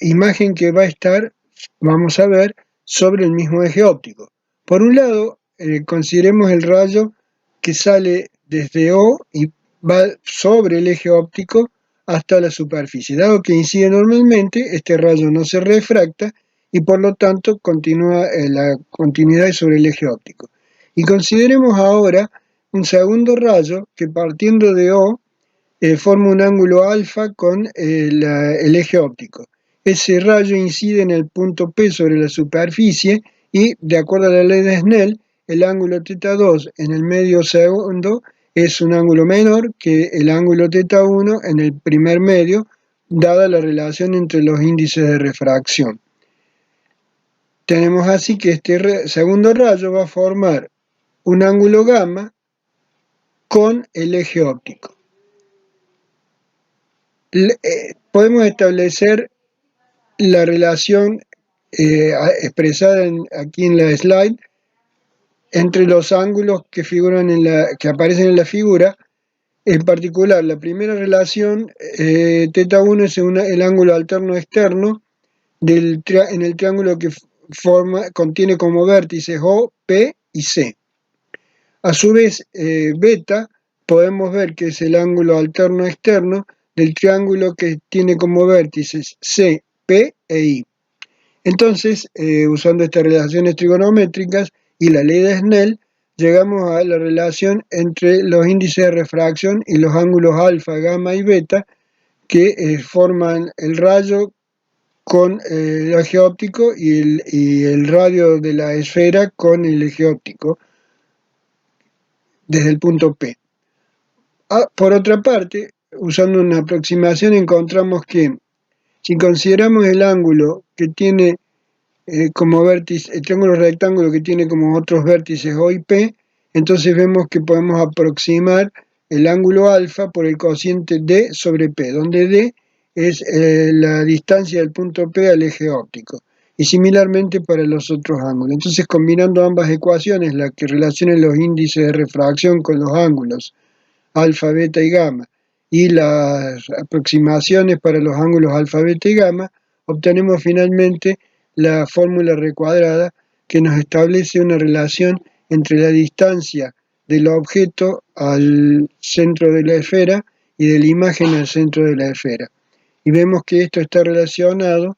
Speaker 1: imagen que va a estar, vamos a ver, sobre el mismo eje óptico. Por un lado, consideremos el rayo que sale desde O y va sobre el eje óptico hasta la superficie. Dado que incide normalmente, este rayo no se refracta y por lo tanto continúa la continuidad sobre el eje óptico. Y consideremos ahora un segundo rayo que partiendo de O forma un ángulo alfa con el eje óptico. Ese rayo incide en el punto P sobre la superficie y, de acuerdo a la ley de Snell, el ángulo θ2 en el medio segundo es un ángulo menor que el ángulo θ1 en el primer medio, dada la relación entre los índices de refracción. Tenemos así que este segundo rayo va a formar un ángulo gamma con el eje óptico. Podemos establecer la relación expresada aquí en la slide entre los ángulos que figuran que aparecen en la figura. En particular, la primera relación, θ1 es el ángulo alterno externo en el triángulo que contiene como vértices O, P y C. A su vez, beta podemos ver que es el ángulo alterno externo del triángulo que tiene como vértices C, P e I. Entonces, usando estas relaciones trigonométricas y la ley de Snell, llegamos a la relación entre los índices de refracción y los ángulos alfa, gamma y beta que forman el rayo con el eje óptico y el radio de la esfera con el eje óptico. desde el punto P. Por otra parte, usando una aproximación, encontramos que si consideramos el ángulo que tiene como vértice, el triángulo rectángulo que tiene como otros vértices O y P, entonces vemos que podemos aproximar el ángulo alfa por el cociente D sobre P, donde D es la distancia del punto P al eje óptico. Y similarmente para los otros ángulos. Entonces, combinando ambas ecuaciones, la que relaciona los índices de refracción con los ángulos alfa, beta y gamma, y las aproximaciones para los ángulos alfa, beta y gamma, obtenemos finalmente la fórmula recuadrada que nos establece una relación entre la distancia del objeto al centro de la esfera y de la imagen al centro de la esfera. Y vemos que esto está relacionado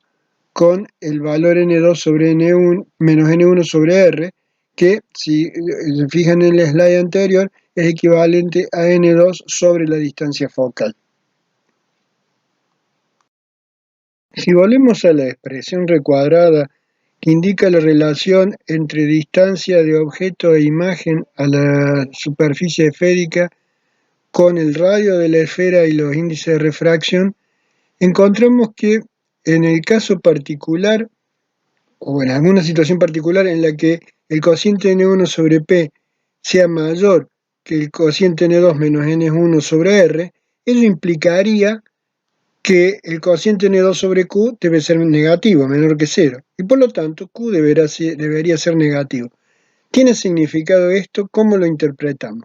Speaker 1: con el valor n2 sobre n1 menos n1 sobre r, que si se fijan en el slide anterior es equivalente a n2 sobre la distancia focal. Si volvemos a la expresión recuadrada que indica la relación entre distancia de objeto e imagen a la superficie esférica con el radio de la esfera y los índices de refracción, encontramos que en el caso particular, o en alguna situación particular en la que el cociente n1 sobre p sea mayor que el cociente n2 menos n1 sobre r, eso implicaría que el cociente n2 sobre q debe ser negativo, menor que 0, y por lo tanto q debería ser negativo. ¿Tiene significado esto? ¿Cómo lo interpretamos?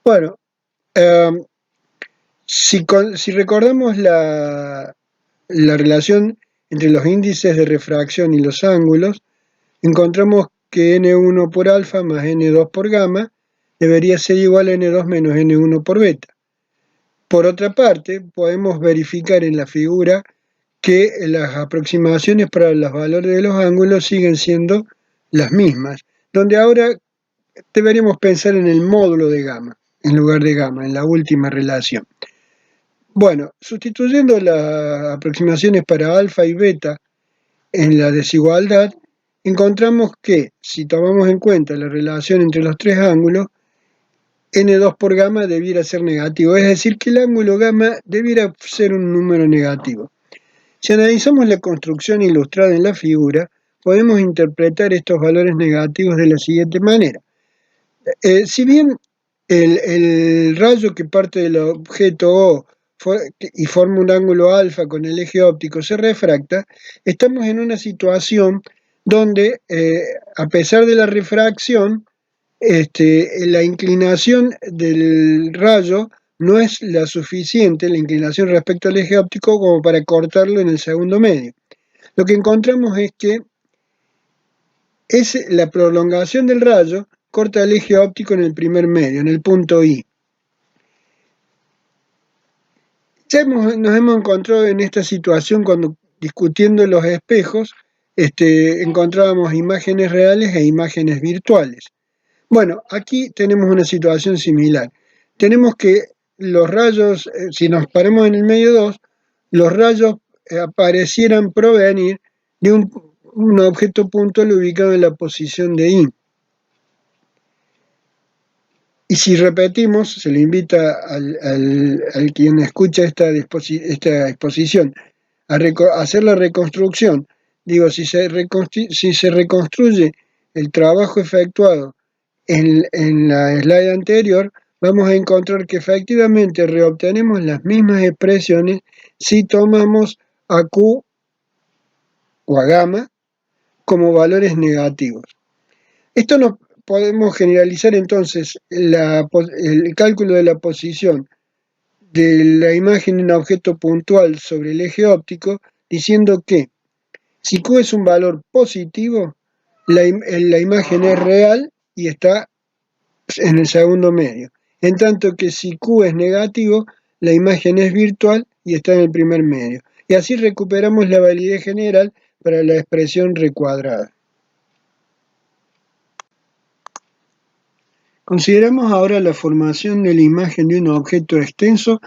Speaker 1: Bueno, si recordamos la relación entre los índices de refracción y los ángulos, encontramos que n1 por alfa más n2 por gamma debería ser igual a n2 menos n1 por beta. Por otra parte, podemos verificar en la figura que las aproximaciones para los valores de los ángulos siguen siendo las mismas, donde ahora deberíamos pensar en el módulo de gamma, en lugar de gamma, en la última relación. Bueno, sustituyendo las aproximaciones para alfa y beta en la desigualdad, encontramos que si tomamos en cuenta la relación entre los tres ángulos, n2 por gamma debiera ser negativo, es decir, que el ángulo gamma debiera ser un número negativo. Si analizamos la construcción ilustrada en la figura, podemos interpretar estos valores negativos de la siguiente manera. Si bien el rayo que parte del objeto O y forma un ángulo alfa con el eje óptico se refracta, estamos en una situación donde, a pesar de la refracción, la inclinación del rayo no es la suficiente, la inclinación respecto al eje óptico, como para cortarlo en el segundo medio. Lo que encontramos es que la prolongación del rayo corta el eje óptico en el primer medio, en el punto I. Ya nos hemos encontrado en esta situación cuando discutiendo los espejos, encontrábamos imágenes reales e imágenes virtuales. Bueno, aquí tenemos una situación similar. Tenemos que los rayos, si nos paramos en el medio 2, los rayos parecieran provenir de un objeto puntual ubicado en la posición de I. Y si repetimos, se le invita al quien escucha esta exposición a hacer la reconstrucción. Digo, si se reconstruye el trabajo efectuado en la slide anterior, vamos a encontrar que efectivamente reobtenemos las mismas expresiones si tomamos a Q o a gamma como valores negativos. Esto nos podemos generalizar entonces el cálculo de la posición de la imagen de un objeto puntual sobre el eje óptico, diciendo que si Q es un valor positivo, la imagen es real y está en el segundo medio. En tanto que si Q es negativo, la imagen es virtual y está en el primer medio. Y así recuperamos la validez general para la expresión recuadrada. Consideramos ahora la formación de la imagen de un objeto extenso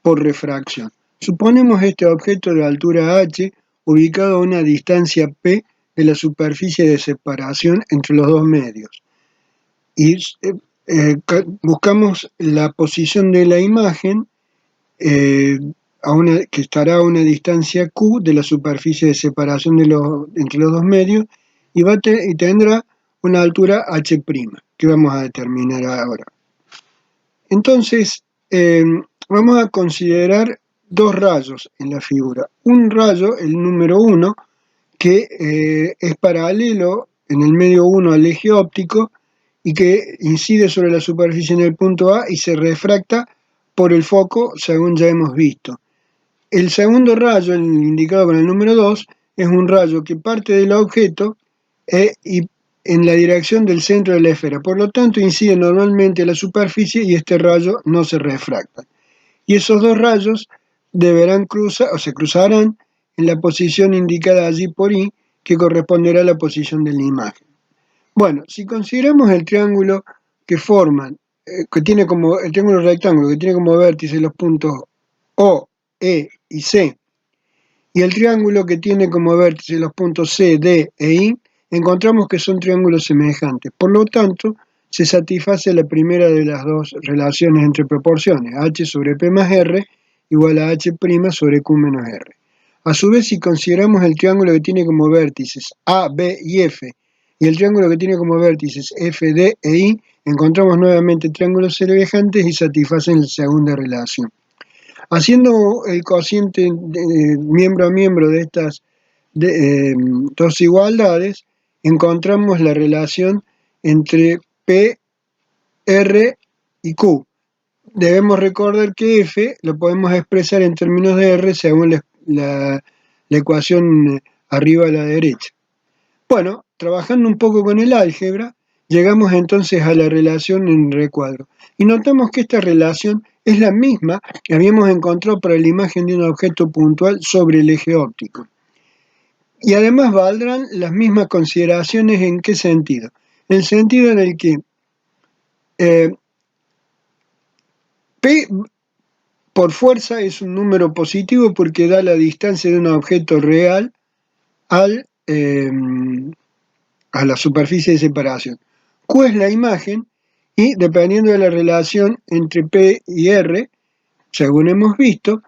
Speaker 1: por refracción. Suponemos este objeto de altura h ubicado a una distancia p de la superficie de separación entre los dos medios. Y buscamos la posición de la imagen que estará a una distancia Q de la superficie de separación entre los dos medios y tendrá una altura h', que vamos a determinar ahora. Entonces, vamos a considerar dos rayos en la figura. Un rayo, el número 1, que es paralelo en el medio 1 al eje óptico y que incide sobre la superficie en el punto A y se refracta por el foco, según ya hemos visto. El segundo rayo, el indicado con el número 2, es un rayo que parte del objeto y en la dirección del centro de la esfera. Por lo tanto, incide normalmente en la superficie y este rayo no se refracta. Y esos dos rayos deberán cruzar o se cruzarán en la posición indicada allí por I, que corresponderá a la posición de la imagen. Bueno, si consideramos el triángulo que forman, que tiene como el triángulo rectángulo que tiene como vértice los puntos O, E y C, y el triángulo que tiene como vértice los puntos C, D e I, encontramos que son triángulos semejantes. Por lo tanto, se satisface la primera de las dos relaciones entre proporciones, h sobre p más r igual a h' sobre q menos r. A su vez, si consideramos el triángulo que tiene como vértices A, B y F, y el triángulo que tiene como vértices F, D e I, encontramos nuevamente triángulos semejantes y satisfacen la segunda relación. Haciendo el cociente miembro a miembro de estas dos igualdades, encontramos la relación entre P, R y Q. Debemos recordar que F lo podemos expresar en términos de R según la ecuación arriba a la derecha. Bueno, trabajando un poco con el álgebra, llegamos entonces a la relación en recuadro. Y notamos que esta relación es la misma que habíamos encontrado para la imagen de un objeto puntual sobre el eje óptico. Y además valdrán las mismas consideraciones. ¿En qué sentido? En el sentido en el que P por fuerza es un número positivo porque da la distancia de un objeto real a la superficie de separación. Q es la imagen y dependiendo de la relación entre P y R, según hemos visto,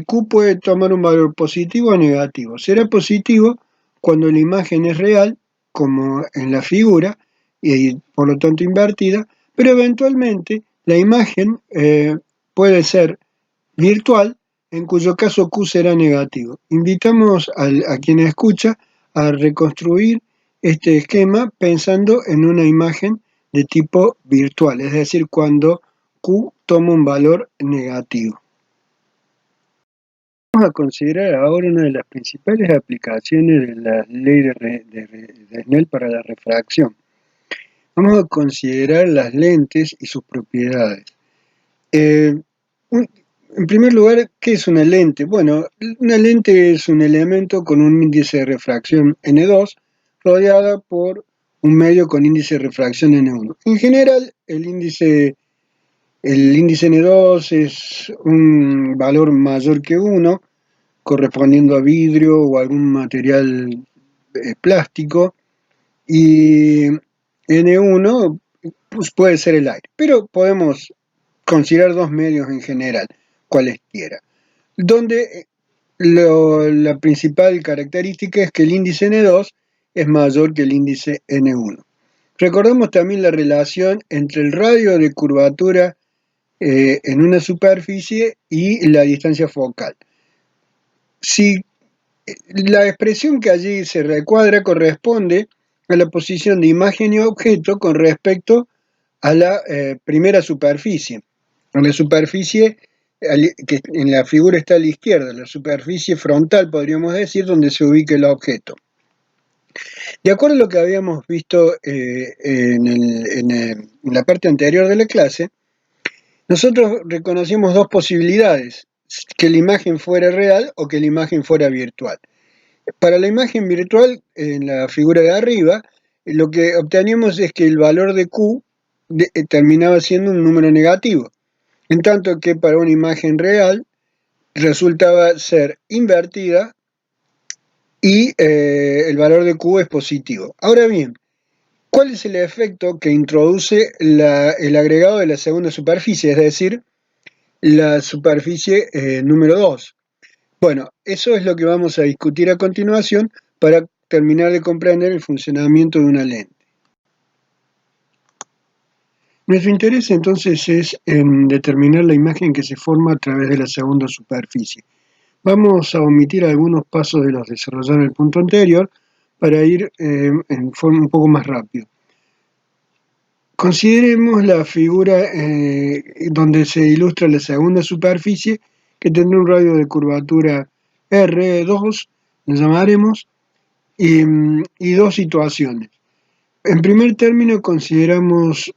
Speaker 1: Q puede tomar un valor positivo o negativo. Será positivo cuando la imagen es real, como en la figura, y por lo tanto invertida, pero eventualmente la imagen puede ser virtual, en cuyo caso Q será negativo. Invitamos a quien escucha a reconstruir este esquema pensando en una imagen de tipo virtual, es decir, cuando Q toma un valor negativo. Vamos a considerar ahora una de las principales aplicaciones de la ley de Snell para la refracción. Vamos a considerar las lentes y sus propiedades. En primer lugar, ¿qué es una lente? Bueno, una lente es un elemento con un índice de refracción N2 rodeada por un medio con índice de refracción N1. En general, el índice N2 es un valor mayor que 1, correspondiendo a vidrio o algún material plástico, y N1 pues, puede ser el aire, pero podemos considerar dos medios en general, cualesquiera, donde la principal característica es que el índice N2 es mayor que el índice N1. Recordemos también la relación entre el radio de curvatura en una superficie y la distancia focal. Si la expresión que allí se recuadra corresponde a la posición de imagen y objeto con respecto a la primera superficie. La superficie que en la figura está a la izquierda, la superficie frontal, podríamos decir, donde se ubica el objeto. De acuerdo a lo que habíamos visto en la parte anterior de la clase, nosotros reconocimos dos posibilidades, que la imagen fuera real o que la imagen fuera virtual. Para la imagen virtual, en la figura de arriba, lo que obteníamos es que el valor de Q terminaba siendo un número negativo, en tanto que para una imagen real resultaba ser invertida y el valor de Q es positivo. Ahora bien, ¿Cuál es el efecto que introduce el agregado de la segunda superficie, es decir, la superficie número 2? Bueno, eso es lo que vamos a discutir a continuación para terminar de comprender el funcionamiento de una lente. Nuestro interés entonces es en determinar la imagen que se forma a través de la segunda superficie. Vamos a omitir algunos pasos de los desarrollados en el punto anterior para ir en forma un poco más rápido. Consideremos la figura donde se ilustra la segunda superficie, que tendrá un radio de curvatura R2, lo llamaremos, y dos situaciones. En primer término consideramos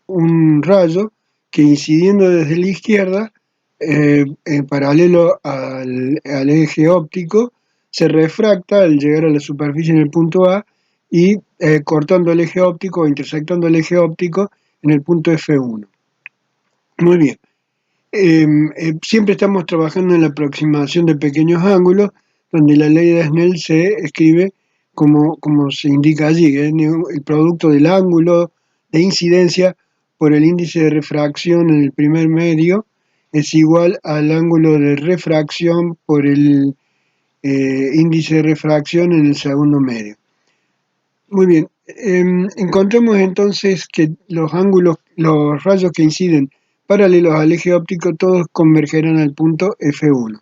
Speaker 1: un rayo que, incidiendo desde la izquierda, en paralelo al eje óptico, se refracta al llegar a la superficie en el punto A y cortando el eje óptico o intersectando el eje óptico en el punto F1. Muy bien. Siempre estamos trabajando en la aproximación de pequeños ángulos, donde la ley de Snell se escribe como se indica allí, que es el producto del ángulo de incidencia por el índice de refracción en el primer medio es igual al ángulo de refracción por el índice de refracción en el segundo medio. Muy bien, encontramos entonces que los rayos que inciden paralelos al eje óptico, todos convergerán al punto F1.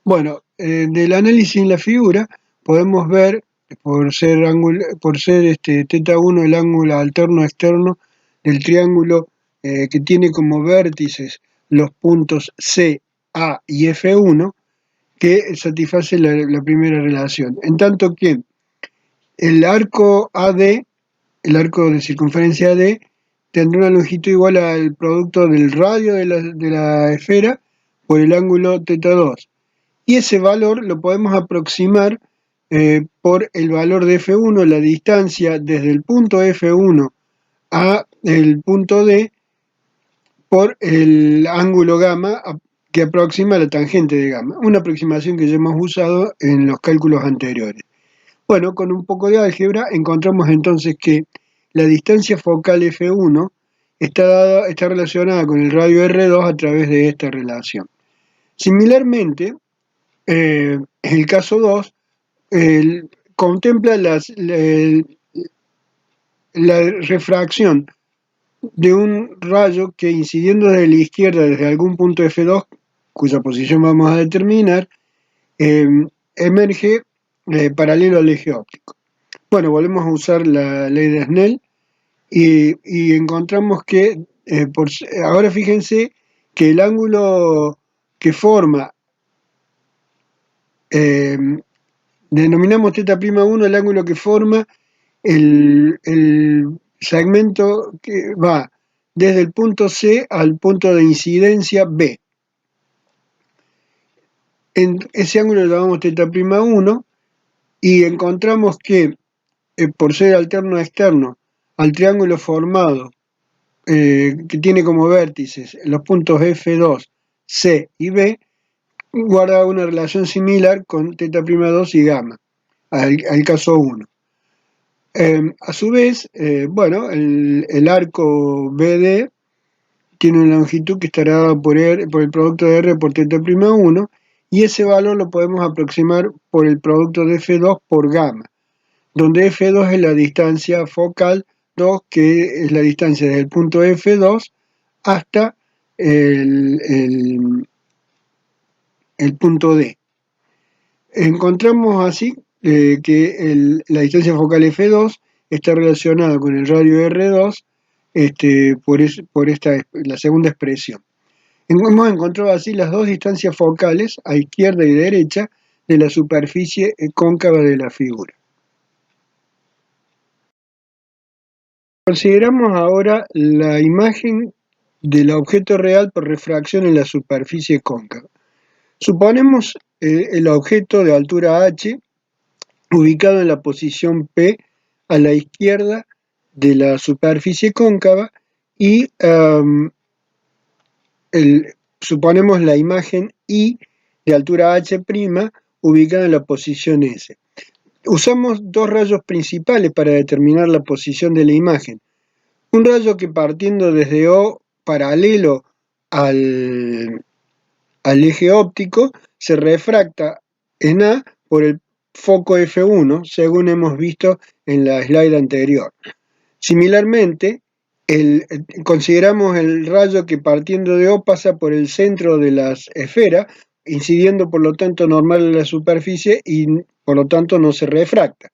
Speaker 1: Bueno, del análisis en la figura podemos ver, por ser θ1 el ángulo alterno externo del triángulo que tiene como vértices los puntos C, A y F1, que satisface la primera relación. En tanto que el arco AD, el arco de circunferencia AD, tendrá una longitud igual al producto del radio de la esfera por el ángulo θ2. Y ese valor lo podemos aproximar por el valor de F1, la distancia desde el punto F1 a el punto D, por el ángulo gamma que aproxima la tangente de gamma. Una aproximación que ya hemos usado en los cálculos anteriores. Bueno, con un poco de álgebra encontramos entonces que la distancia focal F1 está relacionada con el radio R2 a través de esta relación. Similarmente, el caso 2 contempla la refracción de un rayo que, incidiendo desde la izquierda desde algún punto F2, cuya posición vamos a determinar, emerge paralelo al eje óptico. Bueno, volvemos a usar la ley de Snell y encontramos que, ahora fíjense que el ángulo que forma, denominamos θ'1 el ángulo que forma el segmento que va desde el punto C al punto de incidencia B. En ese ángulo lo llamamos θ'1 y encontramos que por ser alterno externo al triángulo formado que tiene como vértices los puntos F2, C y B, guarda una relación similar con θ'2 y gamma, al caso 1. A su vez, bueno, el arco BD tiene una longitud que estará dada por el producto de R por θ'1, y ese valor lo podemos aproximar por el producto de F2 por gamma, donde F2 es la distancia focal 2, que es la distancia desde el punto F2 hasta el punto D. Encontramos así que la distancia focal F2 está relacionada con el radio R2 por la segunda expresión. Hemos encontrado así las dos distancias focales, a izquierda y derecha, de la superficie cóncava de la figura. Consideramos ahora la imagen del objeto real por refracción en la superficie cóncava. Suponemos el objeto de altura h ubicado en la posición P a la izquierda de la superficie cóncava y suponemos la imagen I de altura h' ubicada en la posición S. usamos dos rayos principales para determinar la posición de la imagen. Un rayo que partiendo desde O paralelo al eje óptico se refracta en A por el foco F1, según hemos visto en la slide anterior. Similarmente, consideramos el rayo que partiendo de O pasa por el centro de la esfera, incidiendo por lo tanto normal en la superficie y por lo tanto no se refracta.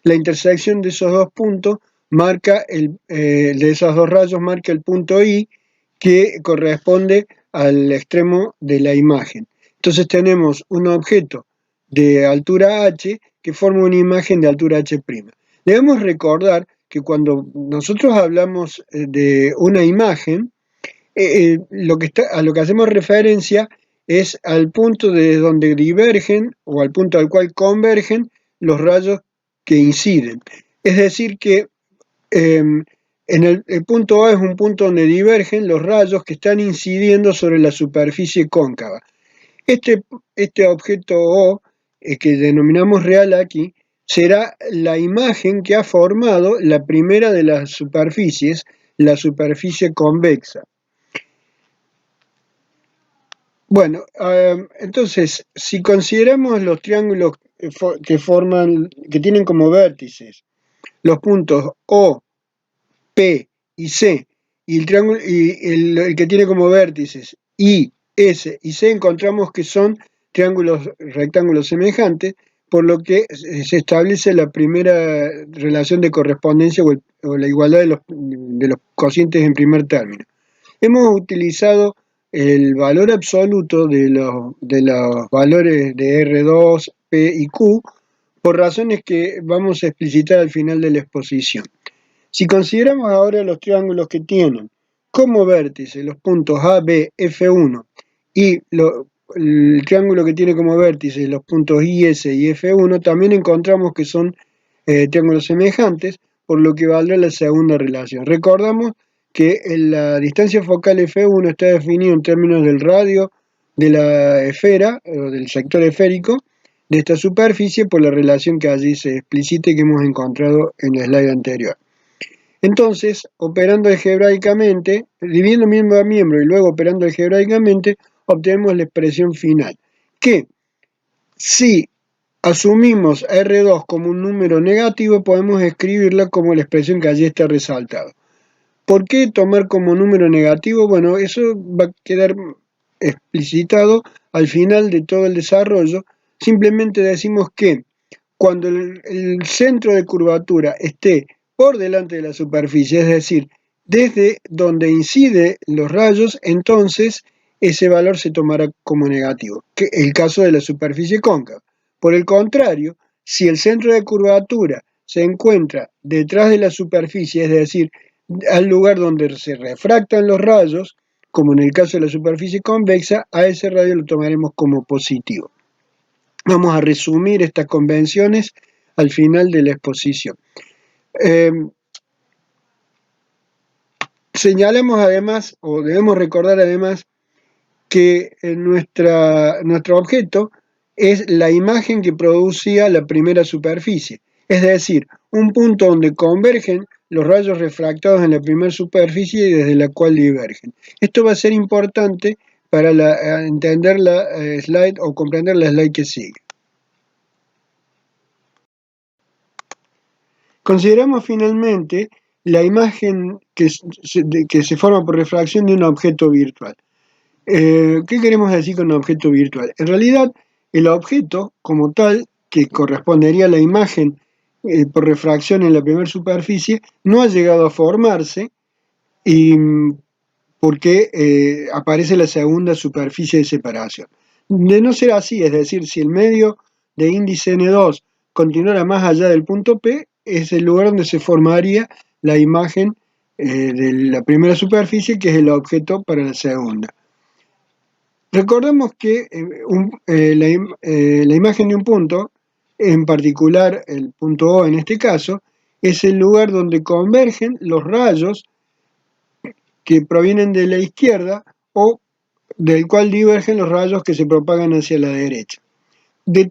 Speaker 1: La intersección de esos dos puntos de esos dos rayos marca el punto I, que corresponde al extremo de la imagen. Entonces tenemos un objeto de altura h que forma una imagen de altura h'. Debemos recordar que cuando nosotros hablamos de una imagen, a lo que hacemos referencia es al punto de donde divergen o al punto al cual convergen los rayos que inciden. Es decir que el punto A es un punto donde divergen los rayos que están incidiendo sobre la superficie cóncava. Este objeto O, que denominamos real aquí, será la imagen que ha formado la primera de las superficies, la superficie convexa. Bueno, entonces, si consideramos los triángulos que tienen como vértices los puntos O, P y C, y el que tiene como vértices I, S y C, encontramos que son rectángulos semejantes, por lo que se establece la primera relación de correspondencia o la igualdad de los cocientes en primer término. Hemos utilizado el valor absoluto de los valores de R2, P y Q por razones que vamos a explicitar al final de la exposición. Si consideramos ahora los triángulos que tienen como vértice los puntos A, B, F1 y el triángulo que tiene como vértice los puntos I, S y F1, también encontramos que son triángulos semejantes, por lo que valdrá la segunda relación. Recordamos que la distancia focal F1 está definida en términos del radio de la esfera, o del sector esférico, de esta superficie por la relación que allí se explicita y que hemos encontrado en la slide anterior. Entonces, operando algebraicamente, dividiendo miembro a miembro y luego operando algebraicamente, obtenemos la expresión final, que si asumimos a R2 como un número negativo, podemos escribirla como la expresión que allí está resaltada. ¿Por qué tomar como número negativo? Bueno, eso va a quedar explicitado al final de todo el desarrollo. Simplemente decimos que cuando el centro de curvatura esté por delante de la superficie, es decir, desde donde incide los rayos, entonces ese valor se tomará como negativo, que es el caso de la superficie cóncava. Por el contrario, si el centro de curvatura se encuentra detrás de la superficie, es decir, al lugar donde se refractan los rayos, como en el caso de la superficie convexa, a ese radio lo tomaremos como positivo. Vamos a resumir estas convenciones al final de la exposición. Señalamos además, o debemos recordar además, que nuestro objeto es la imagen que producía la primera superficie, es decir, un punto donde convergen los rayos refractados en la primera superficie y desde la cual divergen. Esto va a ser importante para entender la slide o comprender la slide que sigue. Consideramos finalmente la imagen que se forma por refracción de un objeto virtual. ¿Qué queremos decir con objeto virtual? En realidad, el objeto como tal, que correspondería a la imagen por refracción en la primera superficie, no ha llegado a formarse y porque aparece la segunda superficie de separación. De no ser así, es decir, si el medio de índice N2 continuara más allá del punto P, es el lugar donde se formaría la imagen de la primera superficie, que es el objeto para la segunda. Recordemos que la imagen de un punto, en particular el punto O en este caso, es el lugar donde convergen los rayos que provienen de la izquierda o del cual divergen los rayos que se propagan hacia la derecha.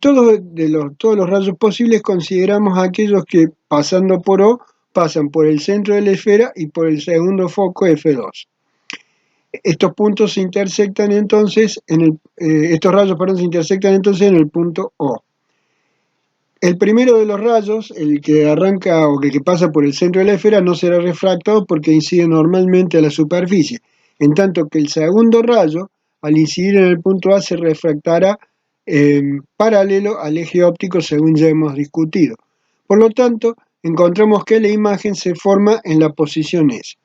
Speaker 1: todos los rayos posibles consideramos aquellos que pasando por O pasan por el centro de la esfera y por el segundo foco F2. Estos puntos se intersectan entonces estos rayos, perdón, se intersectan entonces en el punto O. El primero de los rayos, el que arranca o el que pasa por el centro de la esfera, no será refractado porque incide normalmente a la superficie, en tanto que el segundo rayo, al incidir en el punto A, se refractará paralelo al eje óptico según ya hemos discutido. Por lo tanto, encontramos que la imagen se forma en la posición S.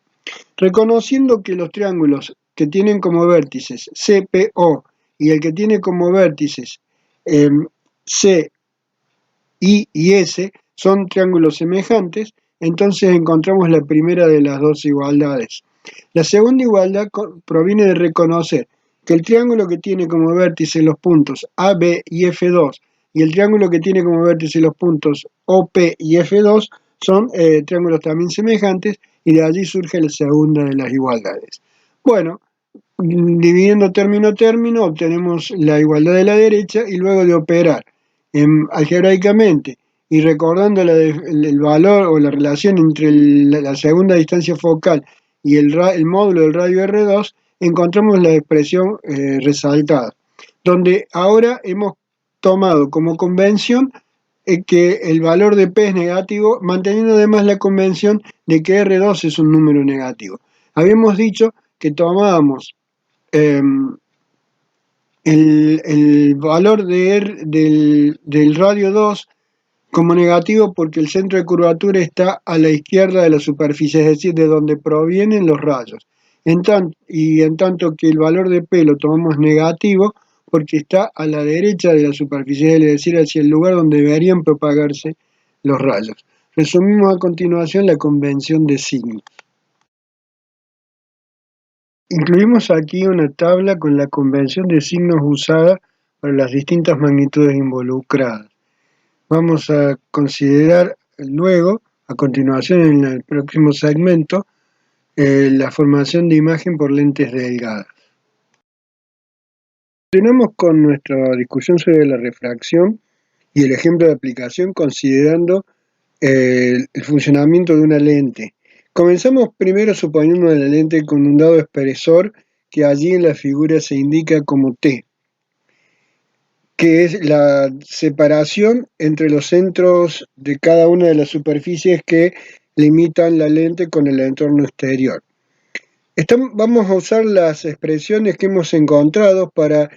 Speaker 1: Reconociendo que los triángulos que tienen como vértices CPO y el que tiene como vértices C, I y S son triángulos semejantes, entonces encontramos la primera de las dos igualdades. La segunda igualdad proviene de reconocer que el triángulo que tiene como vértice los puntos AB y F2 y el triángulo que tiene como vértice los puntos OP y F2 son triángulos también semejantes y de allí surge la segunda de las igualdades. Bueno, dividiendo término a término obtenemos la igualdad de la derecha y luego de operar algebraicamente y recordando el valor o la relación entre la segunda distancia focal y el módulo del radio R2, encontramos la expresión resaltada, donde ahora hemos tomado como convención que el valor de P es negativo, manteniendo además la convención de que R2 es un número negativo. Habíamos dicho que tomábamos el valor del radio 2 como negativo porque el centro de curvatura está a la izquierda de la superficie, es decir, de donde provienen los rayos. En tanto que el valor de P lo tomamos negativo porque está a la derecha de la superficie, es decir, hacia el lugar donde deberían propagarse los rayos. Resumimos a continuación la convención de signos. Incluimos aquí una tabla con la convención de signos usada para las distintas magnitudes involucradas. Vamos a considerar luego, a continuación en el próximo segmento, la formación de imagen por lentes delgadas. Continuamos con nuestra discusión sobre la refracción y el ejemplo de aplicación considerando el funcionamiento de una lente. Comenzamos primero suponiendo la lente con un dado espesor que allí en la figura se indica como T, que es la separación entre los centros de cada una de las superficies que limitan la lente con el entorno exterior. Vamos a usar las expresiones que hemos encontrado para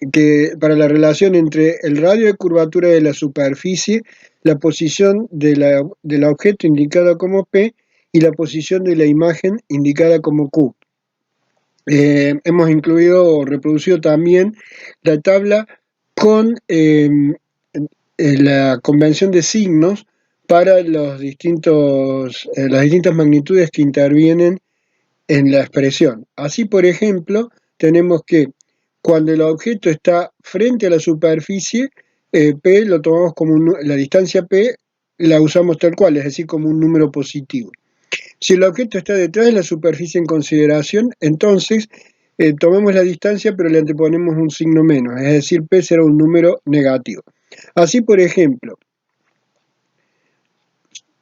Speaker 1: la relación entre el radio de curvatura de la superficie, la posición del objeto indicada como P y la posición de la imagen indicada como Q. Hemos incluido o reproducido también la tabla con la convención de signos para las distintas magnitudes que intervienen en la expresión. Así, por ejemplo, tenemos que cuando el objeto está frente a la superficie, P lo tomamos como la distancia P la usamos tal cual, es decir, como un número positivo. Si el objeto está detrás de la superficie en consideración, entonces tomemos la distancia pero le anteponemos un signo menos, es decir, P será un número negativo. Así, por ejemplo,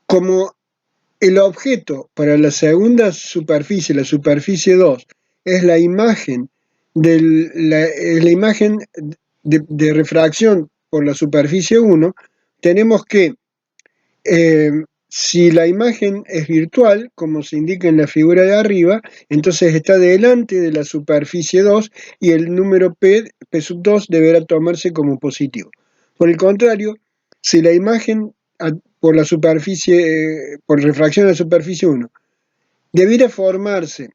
Speaker 1: como el objeto para la segunda superficie, la superficie 2, es la imagen de refracción por la superficie 1, tenemos que, si la imagen es virtual, como se indica en la figura de arriba, entonces está delante de la superficie 2 y el número P sub 2 deberá tomarse como positivo. Por el contrario, si la imagen por la superficie, por refracción de la superficie 1, debiera formarse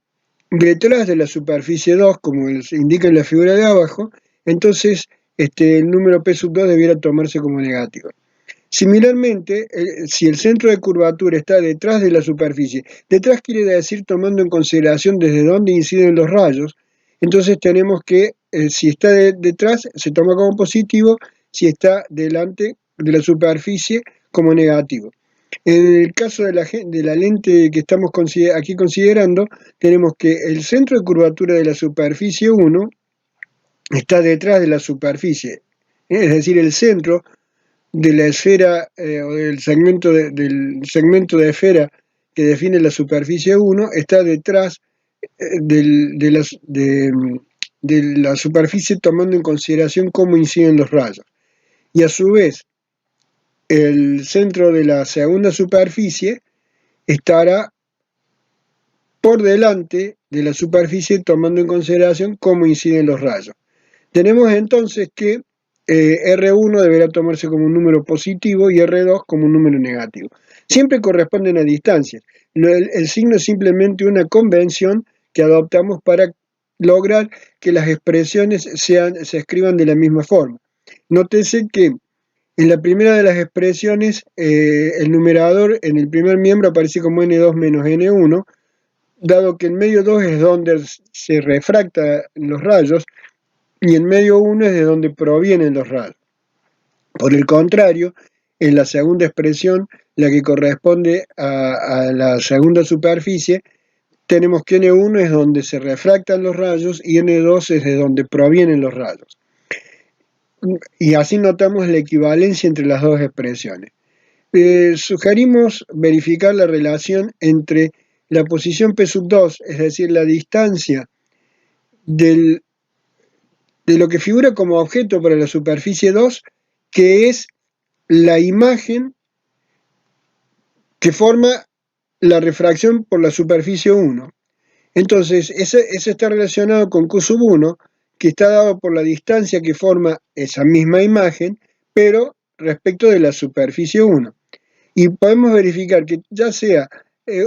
Speaker 1: detrás de la superficie 2, como se indica en la figura de abajo, entonces el número P sub 2 debiera tomarse como negativo. Similarmente, si el centro de curvatura está detrás de la superficie, detrás quiere decir tomando en consideración desde dónde inciden los rayos, entonces tenemos que, si está detrás, se toma como positivo, si está delante de la superficie, como negativo. En el caso de la lente que estamos aquí considerando, tenemos que el centro de curvatura de la superficie 1 está detrás de la superficie, es decir, el centro de la esfera o del segmento de esfera que define la superficie 1 está detrás de la superficie, tomando en consideración cómo inciden los rayos. Y a su vez, el centro de la segunda superficie estará por delante de la superficie, tomando en consideración cómo inciden los rayos. Tenemos entonces que R1 deberá tomarse como un número positivo y R2 como un número negativo. Siempre corresponden a distancias. El signo es simplemente una convención que adoptamos para lograr que las expresiones se escriban de la misma forma. Nótese que en la primera de las expresiones, el numerador en el primer miembro aparece como N2 menos N1, dado que en medio 2 es donde se refractan los rayos y en medio 1 es de donde provienen los rayos. Por el contrario, en la segunda expresión, la que corresponde a la segunda superficie, tenemos que N1 es donde se refractan los rayos y N2 es de donde provienen los rayos. Y así notamos la equivalencia entre las dos expresiones. Sugerimos verificar la relación entre la posición P2, es decir, la distancia de lo que figura como objeto para la superficie 2, que es la imagen que forma la refracción por la superficie 1. Entonces, ese está relacionado con Q1, que está dado por la distancia que forma esa misma imagen, pero respecto de la superficie 1. Y podemos verificar que ya sea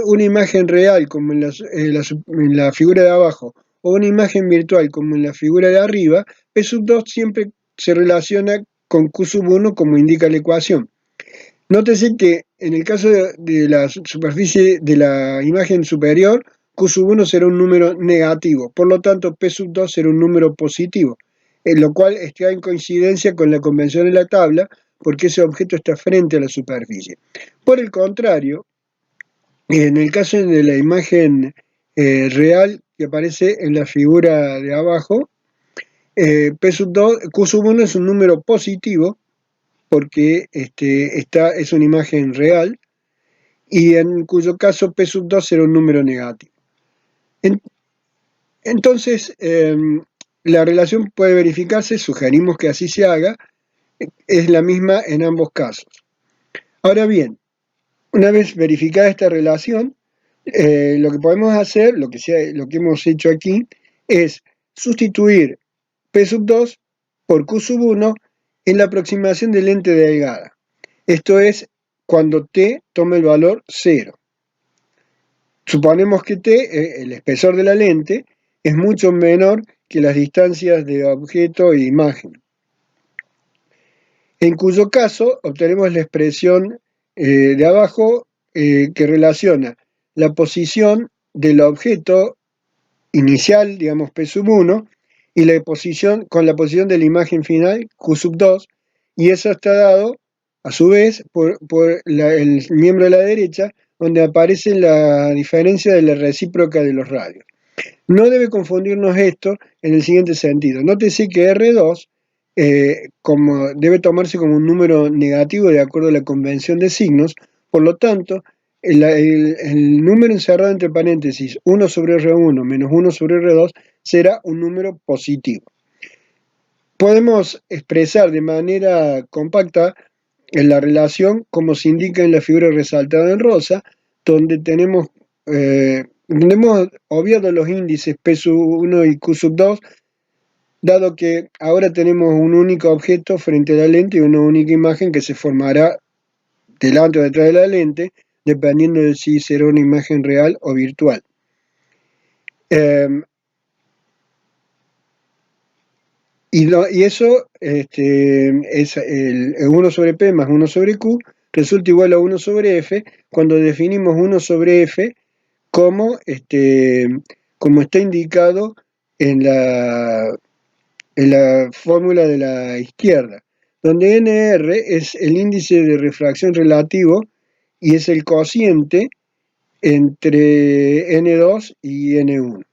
Speaker 1: una imagen real como en la figura de abajo o una imagen virtual como en la figura de arriba, P2 siempre se relaciona con Q1 como indica la ecuación. Nótese que en el caso de la superficie de la imagen superior, Q1 será un número negativo, por lo tanto P2 será un número positivo, en lo cual está en coincidencia con la convención de la tabla, porque ese objeto está frente a la superficie. Por el contrario, en el caso de la imagen real que aparece en la figura de abajo, Q1 es un número positivo, porque es una imagen real, y en cuyo caso P2 será un número negativo. Entonces, la relación puede verificarse, sugerimos que así se haga, es la misma en ambos casos. Ahora bien, una vez verificada esta relación, lo que podemos hacer, lo que hemos hecho aquí, es sustituir P2 por Q1 en la aproximación de lente delgada. Esto es cuando t toma el valor 0. Suponemos que t, el espesor de la lente, es mucho menor que las distancias de objeto e imagen, en cuyo caso obtenemos la expresión de abajo que relaciona la posición del objeto inicial, digamos P1, y la posición con la posición de la imagen final, Q2, y eso está dado a su vez por el miembro de la derecha, donde aparece la diferencia de la recíproca de los radios. No debe confundirnos esto en el siguiente sentido. Nótese que R2 debe tomarse como un número negativo de acuerdo a la convención de signos, por lo tanto, el número encerrado entre paréntesis 1 sobre R1 menos 1 sobre R2 será un número positivo. Podemos expresar de manera compacta la relación como se indica en la figura resaltada en rosa, donde hemos obviado los índices P1 y Q2, dado que ahora tenemos un único objeto frente a la lente y una única imagen que se formará delante o detrás de la lente, dependiendo de si será una imagen real o virtual. Y eso es el 1 sobre P más 1 sobre Q, resulta igual a 1 sobre F, cuando definimos 1 sobre F como está indicado en la fórmula de la izquierda, donde NR es el índice de refracción relativo y es el cociente entre N2 y N1.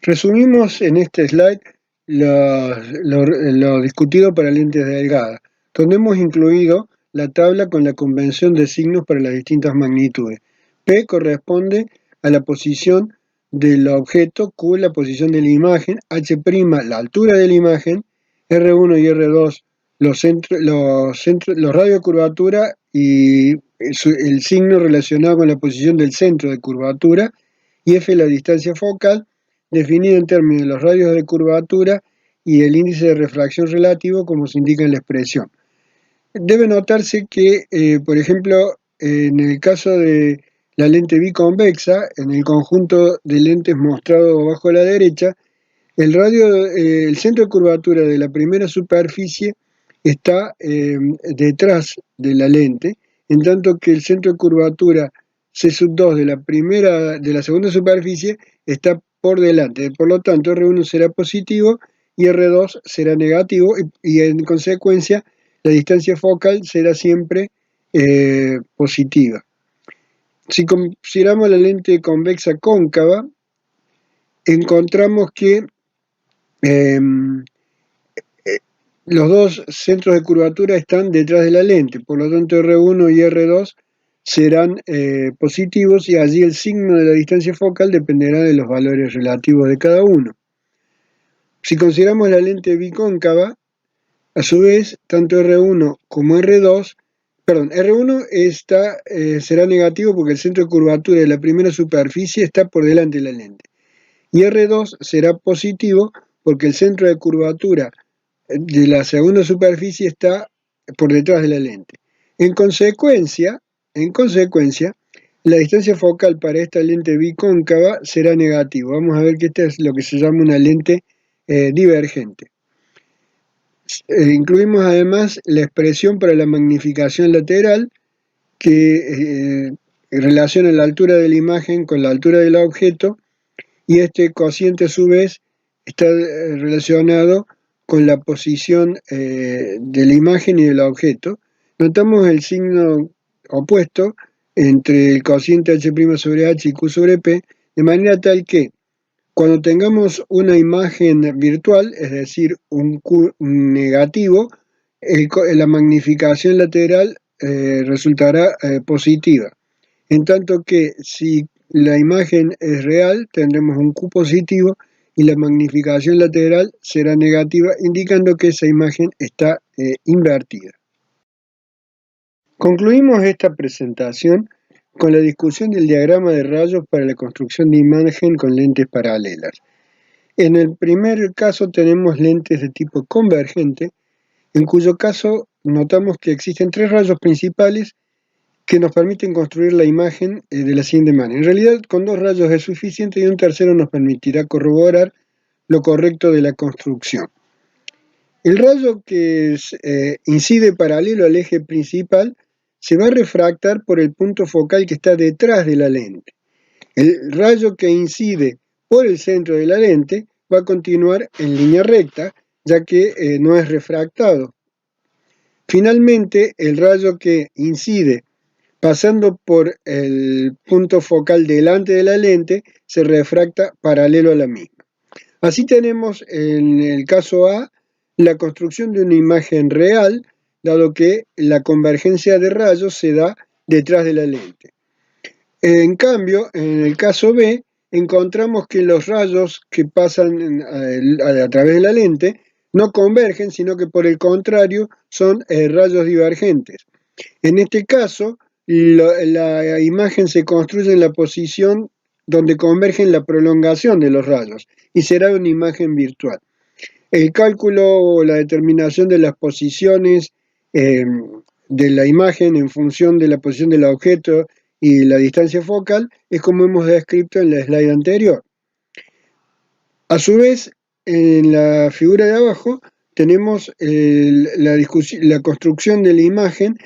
Speaker 1: Resumimos en este slide lo discutido para lentes delgadas, donde hemos incluido la tabla con la convención de signos para las distintas magnitudes. P corresponde a la posición del objeto, Q la posición de la imagen, H' la altura de la imagen, R1 y R2 los radios de curvatura y el signo relacionado con la posición del centro de curvatura, y F la distancia focal, definido en términos de los radios de curvatura y el índice de refracción relativo, como se indica en la expresión. Debe notarse que, por ejemplo, en el caso de la lente biconvexa, en el conjunto de lentes mostrado abajo a la derecha, el centro de curvatura de la primera superficie está detrás de la lente, en tanto que el centro de curvatura C2 de la segunda superficie está por delante. Por lo tanto, R1 será positivo y R2 será negativo, y en consecuencia la distancia focal será siempre positiva. Si consideramos la lente convexa cóncava, encontramos que los dos centros de curvatura están detrás de la lente, por lo tanto R1 y R2 serán positivos, y allí el signo de la distancia focal dependerá de los valores relativos de cada uno. Si consideramos la lente bicóncava, a su vez, tanto R1 como R2, R1 será negativo porque el centro de curvatura de la primera superficie está por delante de la lente, y R2 será positivo porque el centro de curvatura de la segunda superficie está por detrás de la lente. En consecuencia, la distancia focal para esta lente bicóncava será negativa. Vamos a ver que esta es lo que se llama una lente divergente. Incluimos además la expresión para la magnificación lateral, que relaciona la altura de la imagen con la altura del objeto, y este cociente a su vez está relacionado con la posición de la imagen y del objeto. Notamos el signo opuesto entre el cociente H' sobre H y Q sobre P, de manera tal que cuando tengamos una imagen virtual, es decir, un Q negativo, la magnificación lateral resultará positiva. En tanto que si la imagen es real, tendremos un Q positivo y la magnificación lateral será negativa, indicando que esa imagen está invertida. Concluimos esta presentación con la discusión del diagrama de rayos para la construcción de imagen con lentes paralelas. En el primer caso tenemos lentes de tipo convergente, en cuyo caso notamos que existen tres rayos principales que nos permiten construir la imagen de la siguiente manera. En realidad, con dos rayos es suficiente, y un tercero nos permitirá corroborar lo correcto de la construcción. El rayo que incide paralelo al eje principal se va a refractar por el punto focal que está detrás de la lente. El rayo que incide por el centro de la lente va a continuar en línea recta, ya que no es refractado. Finalmente, el rayo que incide pasando por el punto focal delante de la lente se refracta paralelo a la misma. Así tenemos en el caso A la construcción de una imagen real, dado que la convergencia de rayos se da detrás de la lente. En cambio, en el caso B, encontramos que los rayos que pasan a través de la lente no convergen, sino que por el contrario son rayos divergentes. En este caso, la imagen se construye en la posición donde convergen la prolongación de los rayos, y será una imagen virtual. El cálculo o la determinación de las posiciones de la imagen en función de la posición del objeto y la distancia focal es como hemos descrito en la slide anterior. A su vez, en la figura de abajo tenemos la construcción de la imagen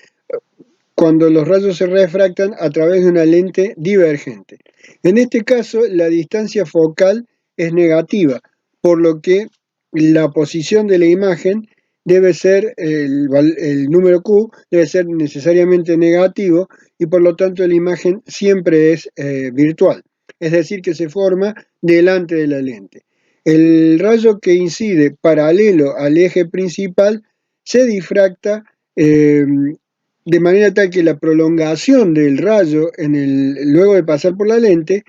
Speaker 1: cuando los rayos se refractan a través de una lente divergente. En este caso, la distancia focal es negativa, por lo que la posición de la imagen debe ser, el número Q debe ser necesariamente negativo, y por lo tanto la imagen siempre es virtual, es decir, que se forma delante de la lente. El rayo que incide paralelo al eje principal se difracta de manera tal que la prolongación del rayo luego de pasar por la lente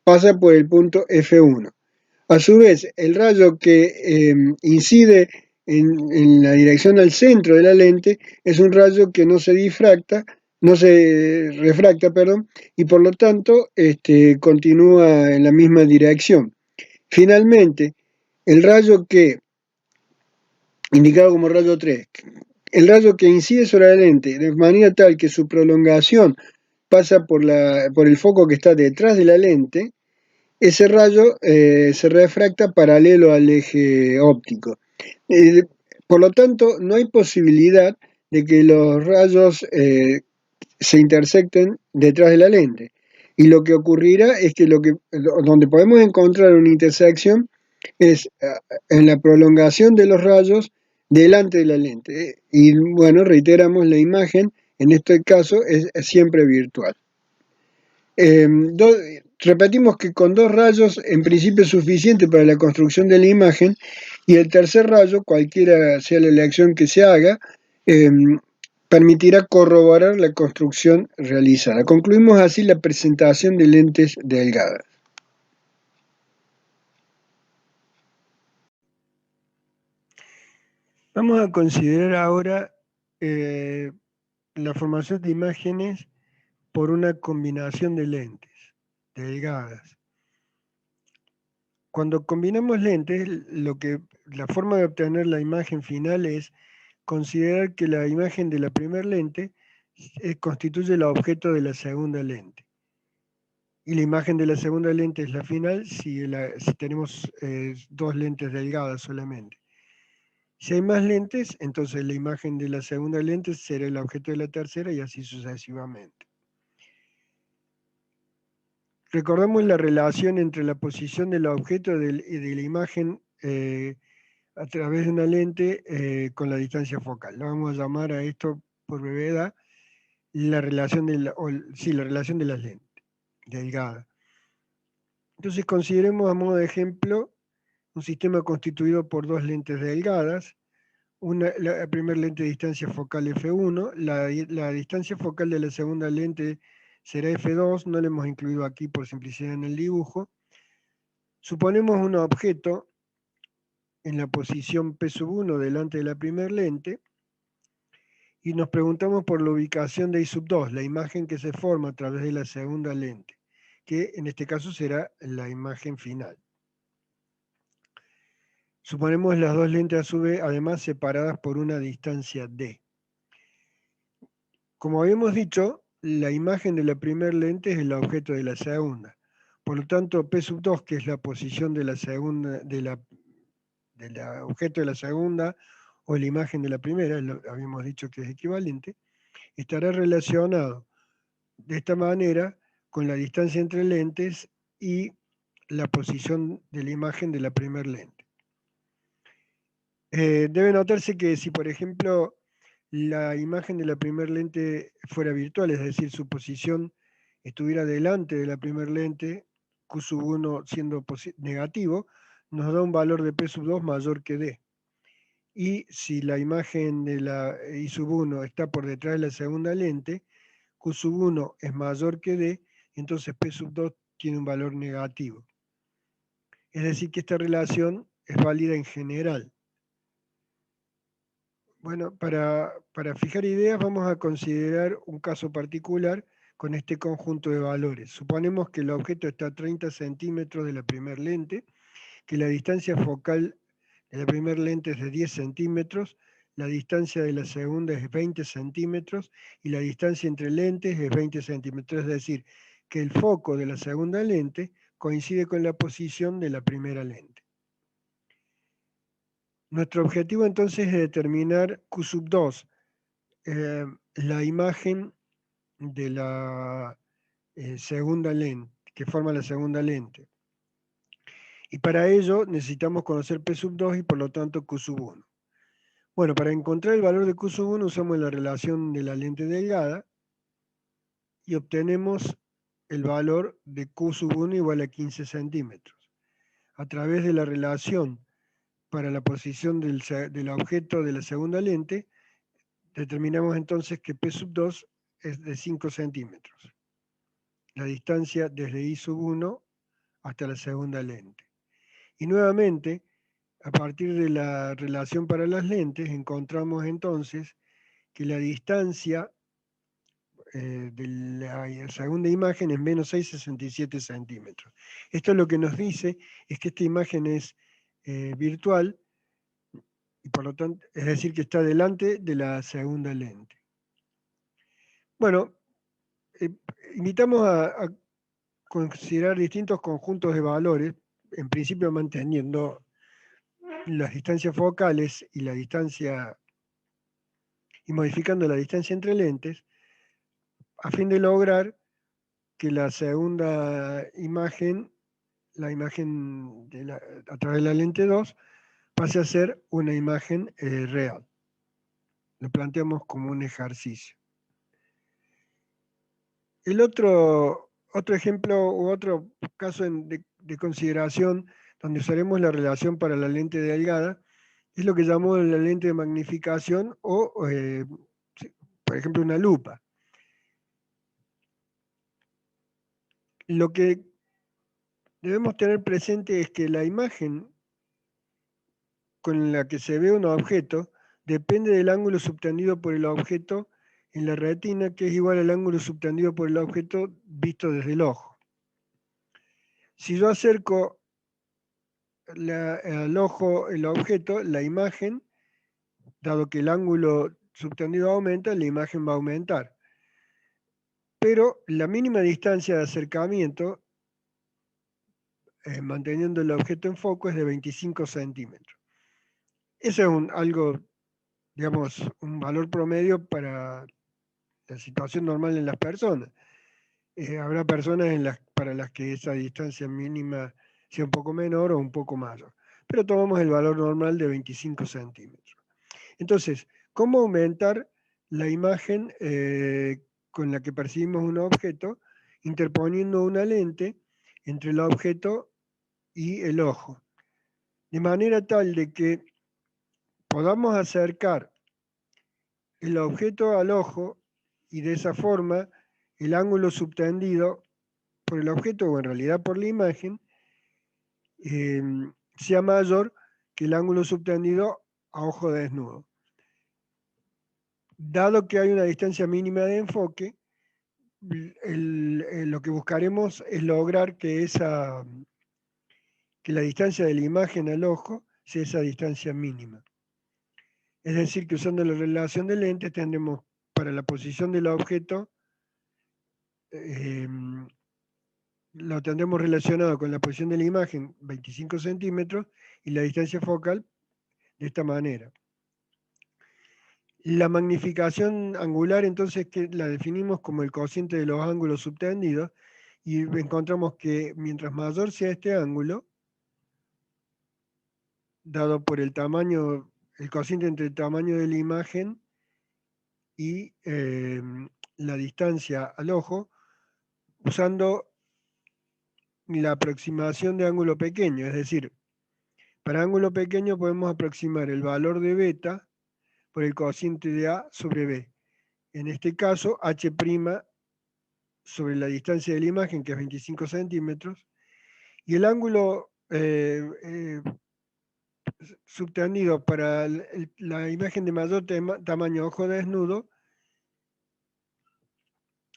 Speaker 1: pasa por el punto F1. A su vez, el rayo que incide en la dirección al centro de la lente es un rayo que no se difracta, no se refracta, perdón, y por lo tanto continúa en la misma dirección. Finalmente, el rayo que, indicado como rayo 3, el rayo que incide sobre la lente de manera tal que su prolongación pasa por el foco que está detrás de la lente, ese rayo se refracta paralelo al eje óptico. Eh, por lo tanto, no hay posibilidad de que los rayos se intersecten detrás de la lente. Y lo que ocurrirá es que donde podemos encontrar una intersección es en la prolongación de los rayos delante de la lente. Y bueno, reiteramos, la imagen en este caso es siempre virtual. Repetimos que con 2 rayos en principio es suficiente para la construcción de la imagen, y el tercer rayo, cualquiera sea la elección que se haga, permitirá corroborar la construcción realizada. Concluimos así la presentación de lentes delgadas. Vamos a considerar ahora la formación de imágenes por una combinación de lentes delgadas. Cuando combinamos lentes, la forma de obtener la imagen final es considerar que la imagen de la primera lente constituye el objeto de la segunda lente. Y la imagen de la segunda lente es la final si tenemos 2 lentes delgadas solamente. Si hay más lentes, entonces la imagen de la segunda lente será el objeto de la tercera y así sucesivamente. Recordamos la relación entre la posición del objeto y de la imagen a través de una lente con la distancia focal. Lo vamos a llamar a esto por brevedad la relación de la relación de las lentes delgadas. Entonces consideremos a modo de ejemplo un sistema constituido por 2 lentes delgadas. La primera lente de distancia focal F1, la distancia focal de la segunda lente será F2, no la hemos incluido aquí por simplicidad en el dibujo. Suponemos un objeto en la posición P1 delante de la primera lente y nos preguntamos por la ubicación de I2, la imagen que se forma a través de la segunda lente, que en este caso será la imagen final. Suponemos las 2 lentes a su vez, además separadas por una distancia D. Como habíamos dicho, la imagen de la primera lente es el objeto de la segunda. Por lo tanto, P2, que es la posición de la segunda, del objeto de la segunda, o la imagen de la primera, habíamos dicho que es equivalente, estará relacionado de esta manera con la distancia entre lentes y la posición de la imagen de la primera lente. Debe notarse que si, por ejemplo, la imagen de la primera lente fuera virtual, es decir, su posición estuviera delante de la primera lente, Q1 siendo negativo, nos da un valor de P2 mayor que D. Y si la imagen de la I1 está por detrás de la segunda lente, Q1 es mayor que D, entonces P2 tiene un valor negativo. Es decir, que esta relación es válida en general. Bueno, para fijar ideas vamos a considerar un caso particular con este conjunto de valores. Suponemos que el objeto está a 30 centímetros de la primera lente, que la distancia focal de la primera lente es de 10 centímetros, la distancia de la segunda es 20 centímetros y la distancia entre lentes es 20 centímetros. Es decir, que el foco de la segunda lente coincide con la posición de la primera lente. Nuestro objetivo entonces es determinar Q2, la imagen de la segunda lente, que forma la segunda lente. Y para ello necesitamos conocer P2 y por lo tanto Q1. Bueno, para encontrar el valor de Q1 usamos la relación de la lente delgada y obtenemos el valor de Q1 igual a 15 centímetros. a través de la relación para la posición del objeto de la segunda lente, determinamos entonces que P sub 2 es de 5 centímetros, la distancia desde I sub 1 hasta la segunda lente. Y nuevamente, a partir de la relación para las lentes, encontramos entonces que la distancia de la segunda imagen es menos 6,67 centímetros. Esto lo que nos dice es que esta imagen es virtual y por lo tanto, es decir, que está delante de la segunda lente. Bueno, invitamos a considerar distintos conjuntos de valores, en principio manteniendo las distancias focales y la distancia y modificando la distancia entre lentes, a fin de lograr que la segunda imagen, la imagen a través de la lente 2, pase a ser una imagen real. Lo planteamos como un ejercicio. El otro ejemplo u otro caso de consideración donde usaremos la relación para la lente delgada es lo que llamamos la lente de magnificación o, por ejemplo, una lupa. Lo que debemos tener presente es que la imagen con la que se ve un objeto depende del ángulo subtendido por el objeto en la retina, que es igual al ángulo subtendido por el objeto visto desde el ojo. Si yo acerco al ojo el objeto, la imagen, dado que el ángulo subtendido aumenta, la imagen va a aumentar. Pero la mínima distancia de acercamiento, manteniendo el objeto en foco, es de 25 centímetros. Eso es algo, digamos, un valor promedio para la situación normal en las personas. Habrá personas para las que esa distancia mínima sea un poco menor o un poco mayor. Pero tomamos el valor normal de 25 centímetros. Entonces, ¿cómo aumentar la imagen con la que percibimos un objeto interponiendo una lente entre el objeto y el ojo? De manera tal de que podamos acercar el objeto al ojo y de esa forma el ángulo subtendido por el objeto o en realidad por la imagen sea mayor que el ángulo subtendido a ojo desnudo. Dado que hay una distancia mínima de enfoque, lo que buscaremos es lograr que la distancia de la imagen al ojo sea esa distancia mínima. Es decir, que usando la relación de lentes tendremos para la posición del objeto, lo tendremos relacionado con la posición de la imagen, 25 centímetros, y la distancia focal de esta manera. La magnificación angular, entonces, que la definimos como el cociente de los ángulos subtendidos, y encontramos que mientras mayor sea este ángulo, dado por el tamaño, el cociente entre el tamaño de la imagen y la distancia al ojo, usando la aproximación de ángulo pequeño, es decir, para ángulo pequeño podemos aproximar el valor de beta por el cociente de A sobre B. En este caso, H' sobre la distancia de la imagen, que es 25 centímetros, y el ángulo subtendido para la imagen de mayor tamaño ojo desnudo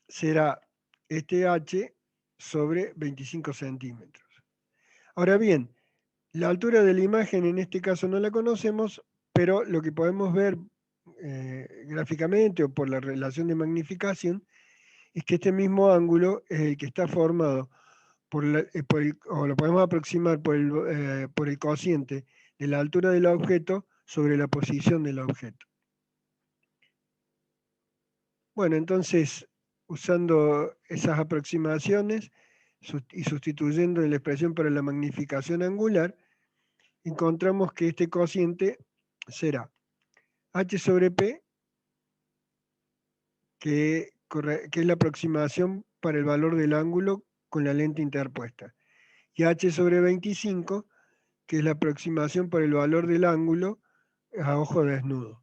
Speaker 1: será este H sobre 25 centímetros. Ahora bien, la altura de la imagen en este caso no la conocemos, pero lo que podemos ver gráficamente o por la relación de magnificación es que este mismo ángulo es el que está formado o lo podemos aproximar por el cociente de la altura del objeto sobre la posición del objeto. Bueno, entonces, usando esas aproximaciones y sustituyendo la expresión para la magnificación angular, encontramos que este cociente será H sobre P, que es la aproximación para el valor del ángulo con la lente interpuesta, y H sobre 25 que es la aproximación por el valor del ángulo a ojo desnudo.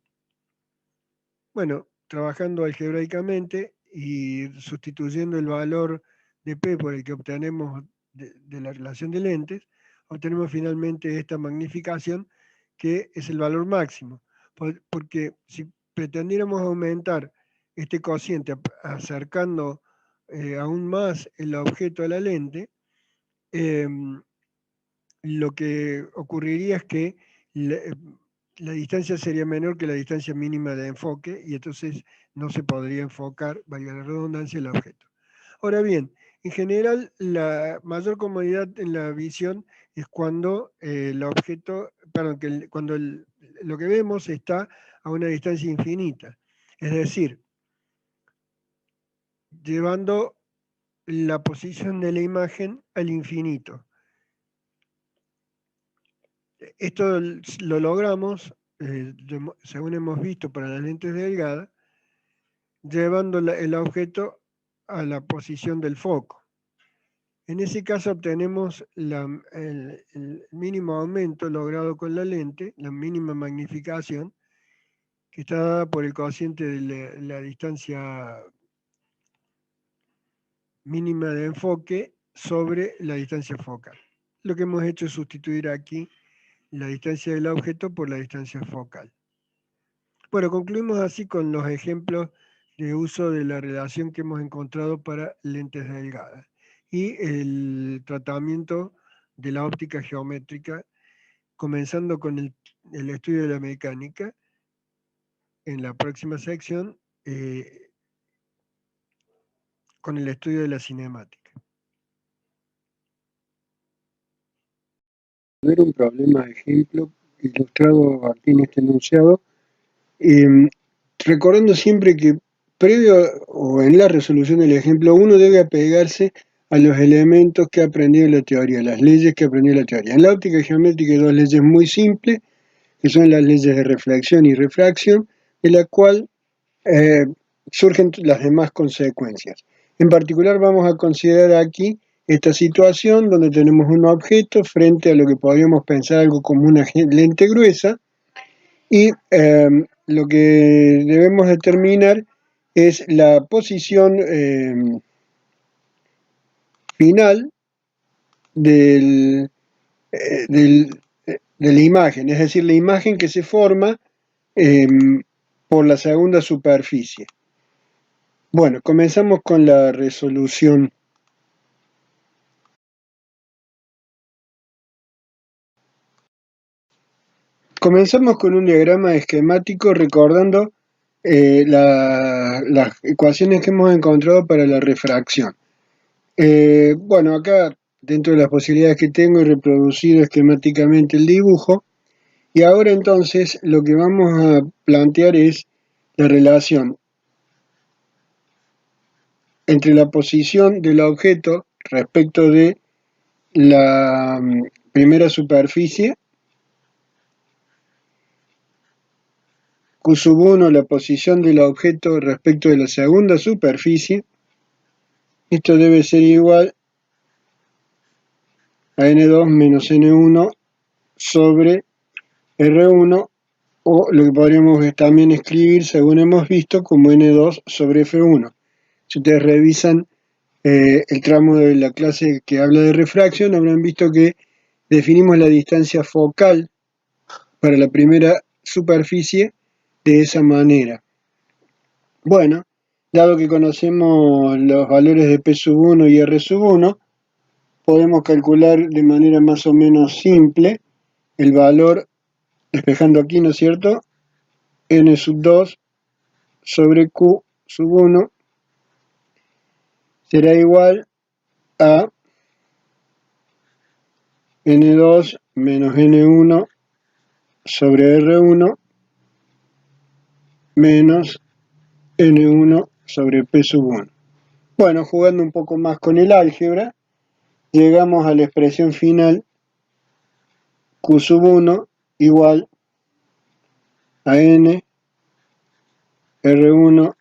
Speaker 1: Bueno, trabajando algebraicamente y sustituyendo el valor de P por el que obtenemos de la relación de lentes, obtenemos finalmente esta magnificación que es el valor máximo. Porque si pretendiéramos aumentar este cociente acercando aún más el objeto a la lente, lo que ocurriría es que la distancia sería menor que la distancia mínima de enfoque y entonces no se podría enfocar, valga la redundancia, el objeto. Ahora bien, en general la mayor comodidad en la visión es cuando el objeto, perdón, cuando lo que vemos está a una distancia infinita. Es decir, llevando la posición de la imagen al infinito. Esto lo logramos, según hemos visto para las lentes delgadas, llevando el objeto a la posición del foco. En ese caso obtenemos el mínimo aumento logrado con la lente, la mínima magnificación, que está dada por el cociente de la distancia mínima de enfoque sobre la distancia focal. Lo que hemos hecho es sustituir aquí la distancia del objeto por la distancia focal. Bueno, concluimos así con los ejemplos de uso de la relación que hemos encontrado para lentes delgadas y el tratamiento de la óptica geométrica, comenzando con el estudio de la mecánica. En la próxima sección, con el estudio de la cinemática.
Speaker 2: Ver un problema de ejemplo ilustrado aquí en este enunciado, recordando siempre que previo o en la resolución del ejemplo uno debe apegarse a los elementos que ha aprendido en la teoría, las leyes que aprendió en la teoría. En la óptica geométrica hay dos leyes muy simples, que son las leyes de reflexión y refracción, de la cual surgen las demás consecuencias. En particular vamos a considerar aquí esta situación donde tenemos un objeto frente a lo que podríamos pensar algo como una lente gruesa y lo que debemos determinar es la posición final del, de la imagen, es decir, la imagen que se forma por la segunda superficie. Bueno, comenzamos con la resolución. Comenzamos con un diagrama esquemático recordando las ecuaciones que hemos encontrado para la refracción. Bueno, acá dentro de las posibilidades que tengo he reproducido esquemáticamente el dibujo y ahora entonces lo que vamos a plantear es la relación entre la posición del objeto respecto de la primera superficie, Q sub 1 la posición del objeto respecto de la segunda superficie. Esto debe ser igual a N2 menos N1 sobre R1, o lo que podríamos también escribir, según hemos visto, como N2 sobre F1. Si ustedes revisan el tramo de la clase que habla de refracción, habrán visto que definimos la distancia focal para la primera superficie de esa manera. Bueno, dado que conocemos los valores de P sub 1 y R sub 1, podemos calcular de manera más o menos simple el valor, despejando aquí, ¿no es cierto? N sub 2 sobre Q sub 1 será igual a N2 menos N1 sobre R1 menos N1 sobre P sub 1. Bueno, jugando un poco más con el álgebra, llegamos a la expresión final Q sub 1 igual a N R1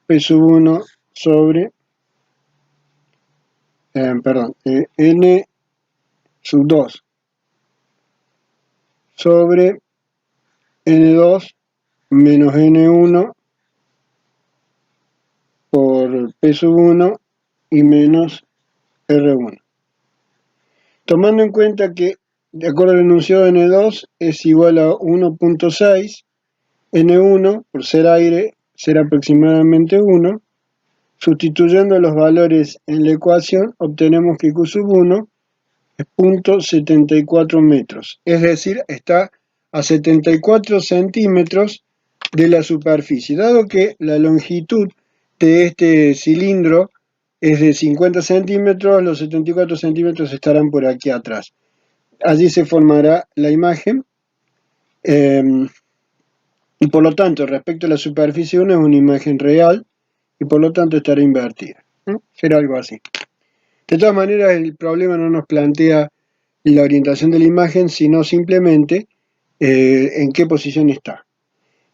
Speaker 2: P sub 1 sobre, N sub 2 sobre N2 menos N1 por P sub 1 y menos R1. Tomando en cuenta que, de acuerdo al enunciado, N2 es igual a 1.6, N1, por ser aire, será aproximadamente 1. Sustituyendo los valores en la ecuación, obtenemos que Q sub 1 es 0.74 metros, es decir, está a 74 centímetros de la superficie. Dado que la longitud de este cilindro es de 50 centímetros, los 74 centímetros estarán por aquí atrás. Allí se formará la imagen y por lo tanto, respecto a la superficie 1 es una imagen real y por lo tanto estará invertida. Será algo así. De todas maneras, el problema no nos plantea la orientación de la imagen, sino simplemente en qué posición está.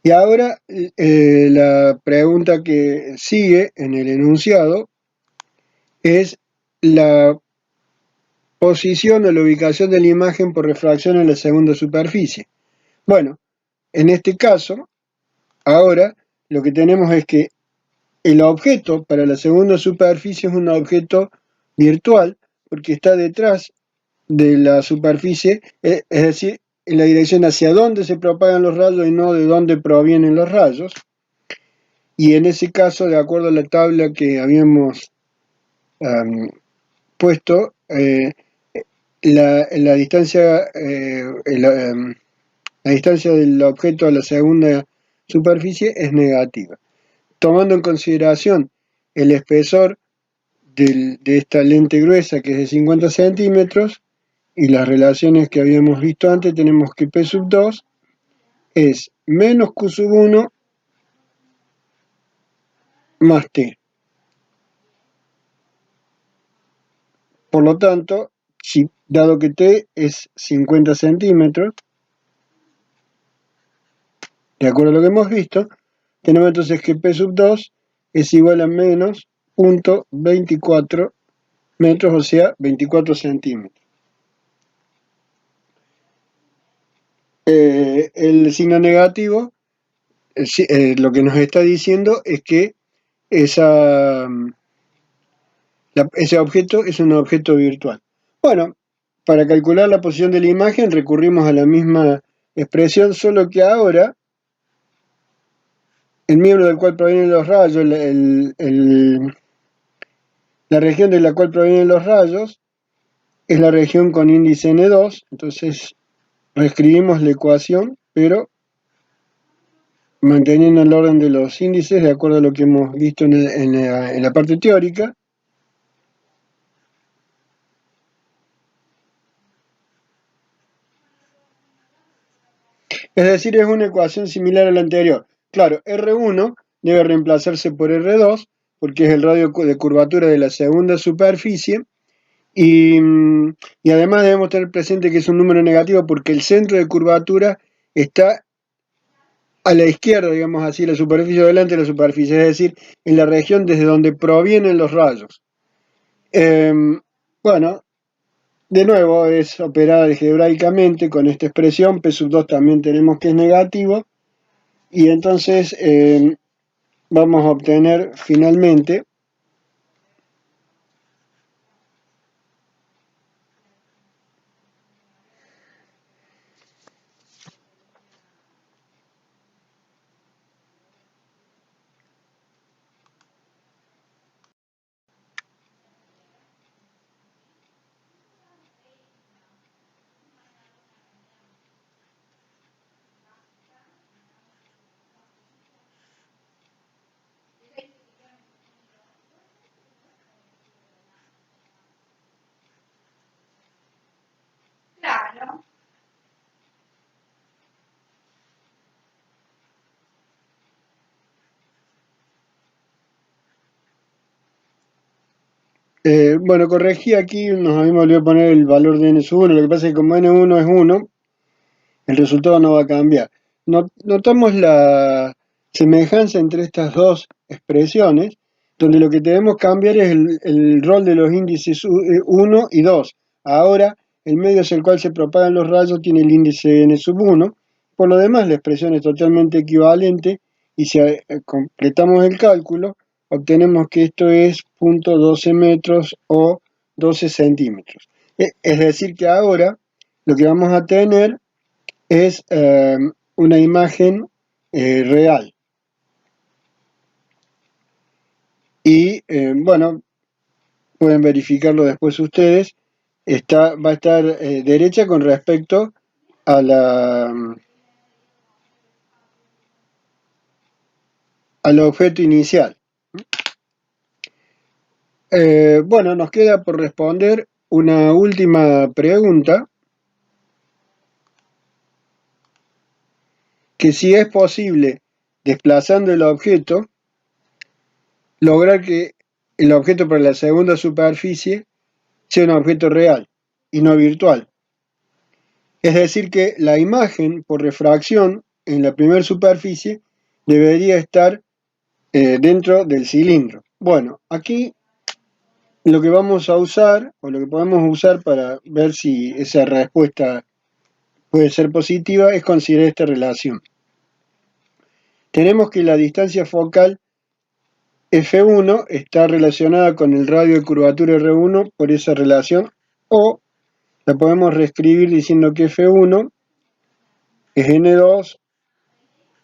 Speaker 2: Y ahora la pregunta que sigue en el enunciado es la posición o la ubicación de la imagen por refracción en la segunda superficie. Bueno, en este caso, ahora lo que tenemos es que el objeto para la segunda superficie es un objeto virtual porque está detrás de la superficie, es decir, en la dirección hacia dónde se propagan los rayos y no de dónde provienen los rayos. Y en ese caso, de acuerdo a la tabla que habíamos puesto, la distancia del objeto a la segunda superficie es negativa. Tomando en consideración el espesor de esta lente gruesa, que es de 50 centímetros, y las relaciones que habíamos visto antes, tenemos que P sub 2 es menos Q sub 1 más T. Por lo tanto, dado que T es 50 centímetros, de acuerdo a lo que hemos visto, tenemos entonces que P sub 2 es igual a menos 0.24 metros, o sea, 24 centímetros. El signo negativo lo que nos está diciendo es que ese objeto es un objeto virtual. Bueno, para calcular la posición de la imagen recurrimos a la misma expresión, solo que ahora el miembro del cual provienen los rayos, la región de la cual provienen los rayos, es la región con índice N2, entonces reescribimos la ecuación, pero manteniendo el orden de los índices de acuerdo a lo que hemos visto en la parte teórica. Es decir, es una ecuación similar a la anterior. Claro, R1 debe reemplazarse por R2, porque es el radio de curvatura de la segunda superficie, y además debemos tener presente que es un número negativo porque el centro de curvatura está a la izquierda, digamos así, la superficie delante de la superficie, es decir, en la región desde donde provienen los rayos. Bueno, de nuevo es operar algebraicamente con esta expresión, P sub 2 también tenemos que es negativo, y entonces vamos a obtener finalmente
Speaker 3: Claro.
Speaker 2: bueno, corregí aquí, nos habíamos olvidado poner el valor de n sub 1, lo que pasa es que como n1 es 1, el resultado no va a cambiar. Notamos la semejanza entre estas dos expresiones, donde lo que debemos cambiar es el rol de los índices 1 y 2. Ahora el medio hacia el cual se propagan los rayos tiene el índice n sub 1. Por lo demás, la expresión es totalmente equivalente y si completamos el cálculo, obtenemos que esto es 0.12 metros o 12 centímetros. Es decir, que ahora lo que vamos a tener es una imagen real. Y bueno, pueden verificarlo después ustedes. Va a estar derecha con respecto a al objeto inicial. Bueno, nos queda por responder una última pregunta, que si es posible, desplazando el objeto, lograr que el objeto para la segunda superficie sea un objeto real y no virtual. Es decir, que la imagen por refracción en la primera superficie debería estar dentro del cilindro. Bueno, aquí lo que vamos a usar, o lo que podemos usar para ver si esa respuesta puede ser positiva, es considerar esta relación. Tenemos que la distancia focal F1 está relacionada con el radio de curvatura R1 por esa relación, o la podemos reescribir diciendo que F1 es N2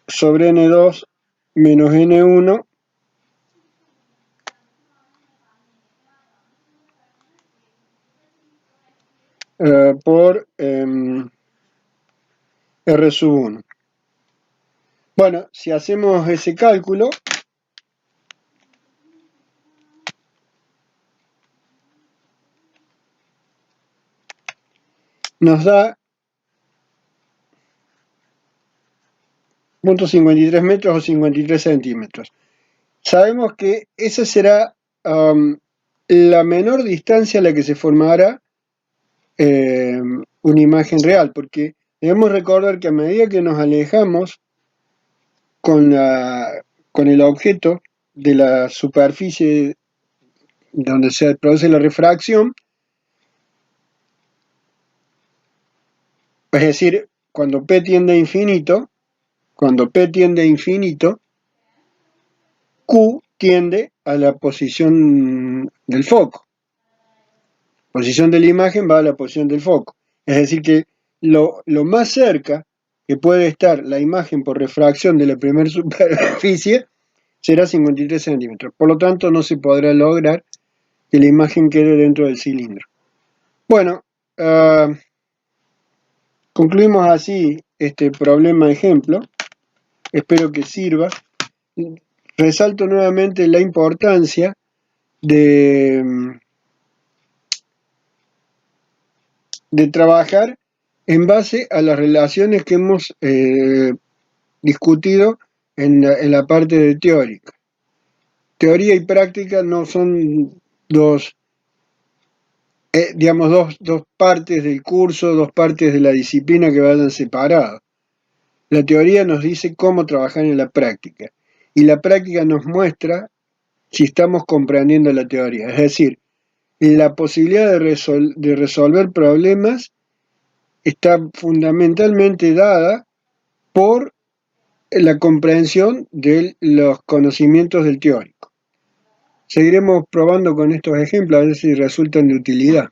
Speaker 2: sobre N2 menos N1 por R sub 1. Bueno, si hacemos ese cálculo, nos da 0.53 metros o 53 centímetros. Sabemos que esa será la menor distancia a la que se formará una imagen real, porque debemos recordar que a medida que nos alejamos con el objeto de la superficie donde se produce la refracción, es decir, cuando P tiende a infinito, Q tiende a la posición del foco. La posición de la imagen va a la posición del foco. Es decir, que lo más cerca que puede estar la imagen por refracción de la primera superficie será 53 centímetros. Por lo tanto, no se podrá lograr que la imagen quede dentro del cilindro. Bueno, concluimos así este problema ejemplo. Espero que sirva. Resalto nuevamente la importancia de trabajar en base a las relaciones que hemos discutido en la parte teórica. Teoría y práctica no son dos partes del curso, dos partes de la disciplina que vayan separadas. La teoría nos dice cómo trabajar en la práctica y la práctica nos muestra si estamos comprendiendo la teoría. Es decir, la posibilidad de resolver problemas está fundamentalmente dada por la comprensión de los conocimientos del teórico. Seguiremos probando con estos ejemplos a ver si resultan de utilidad.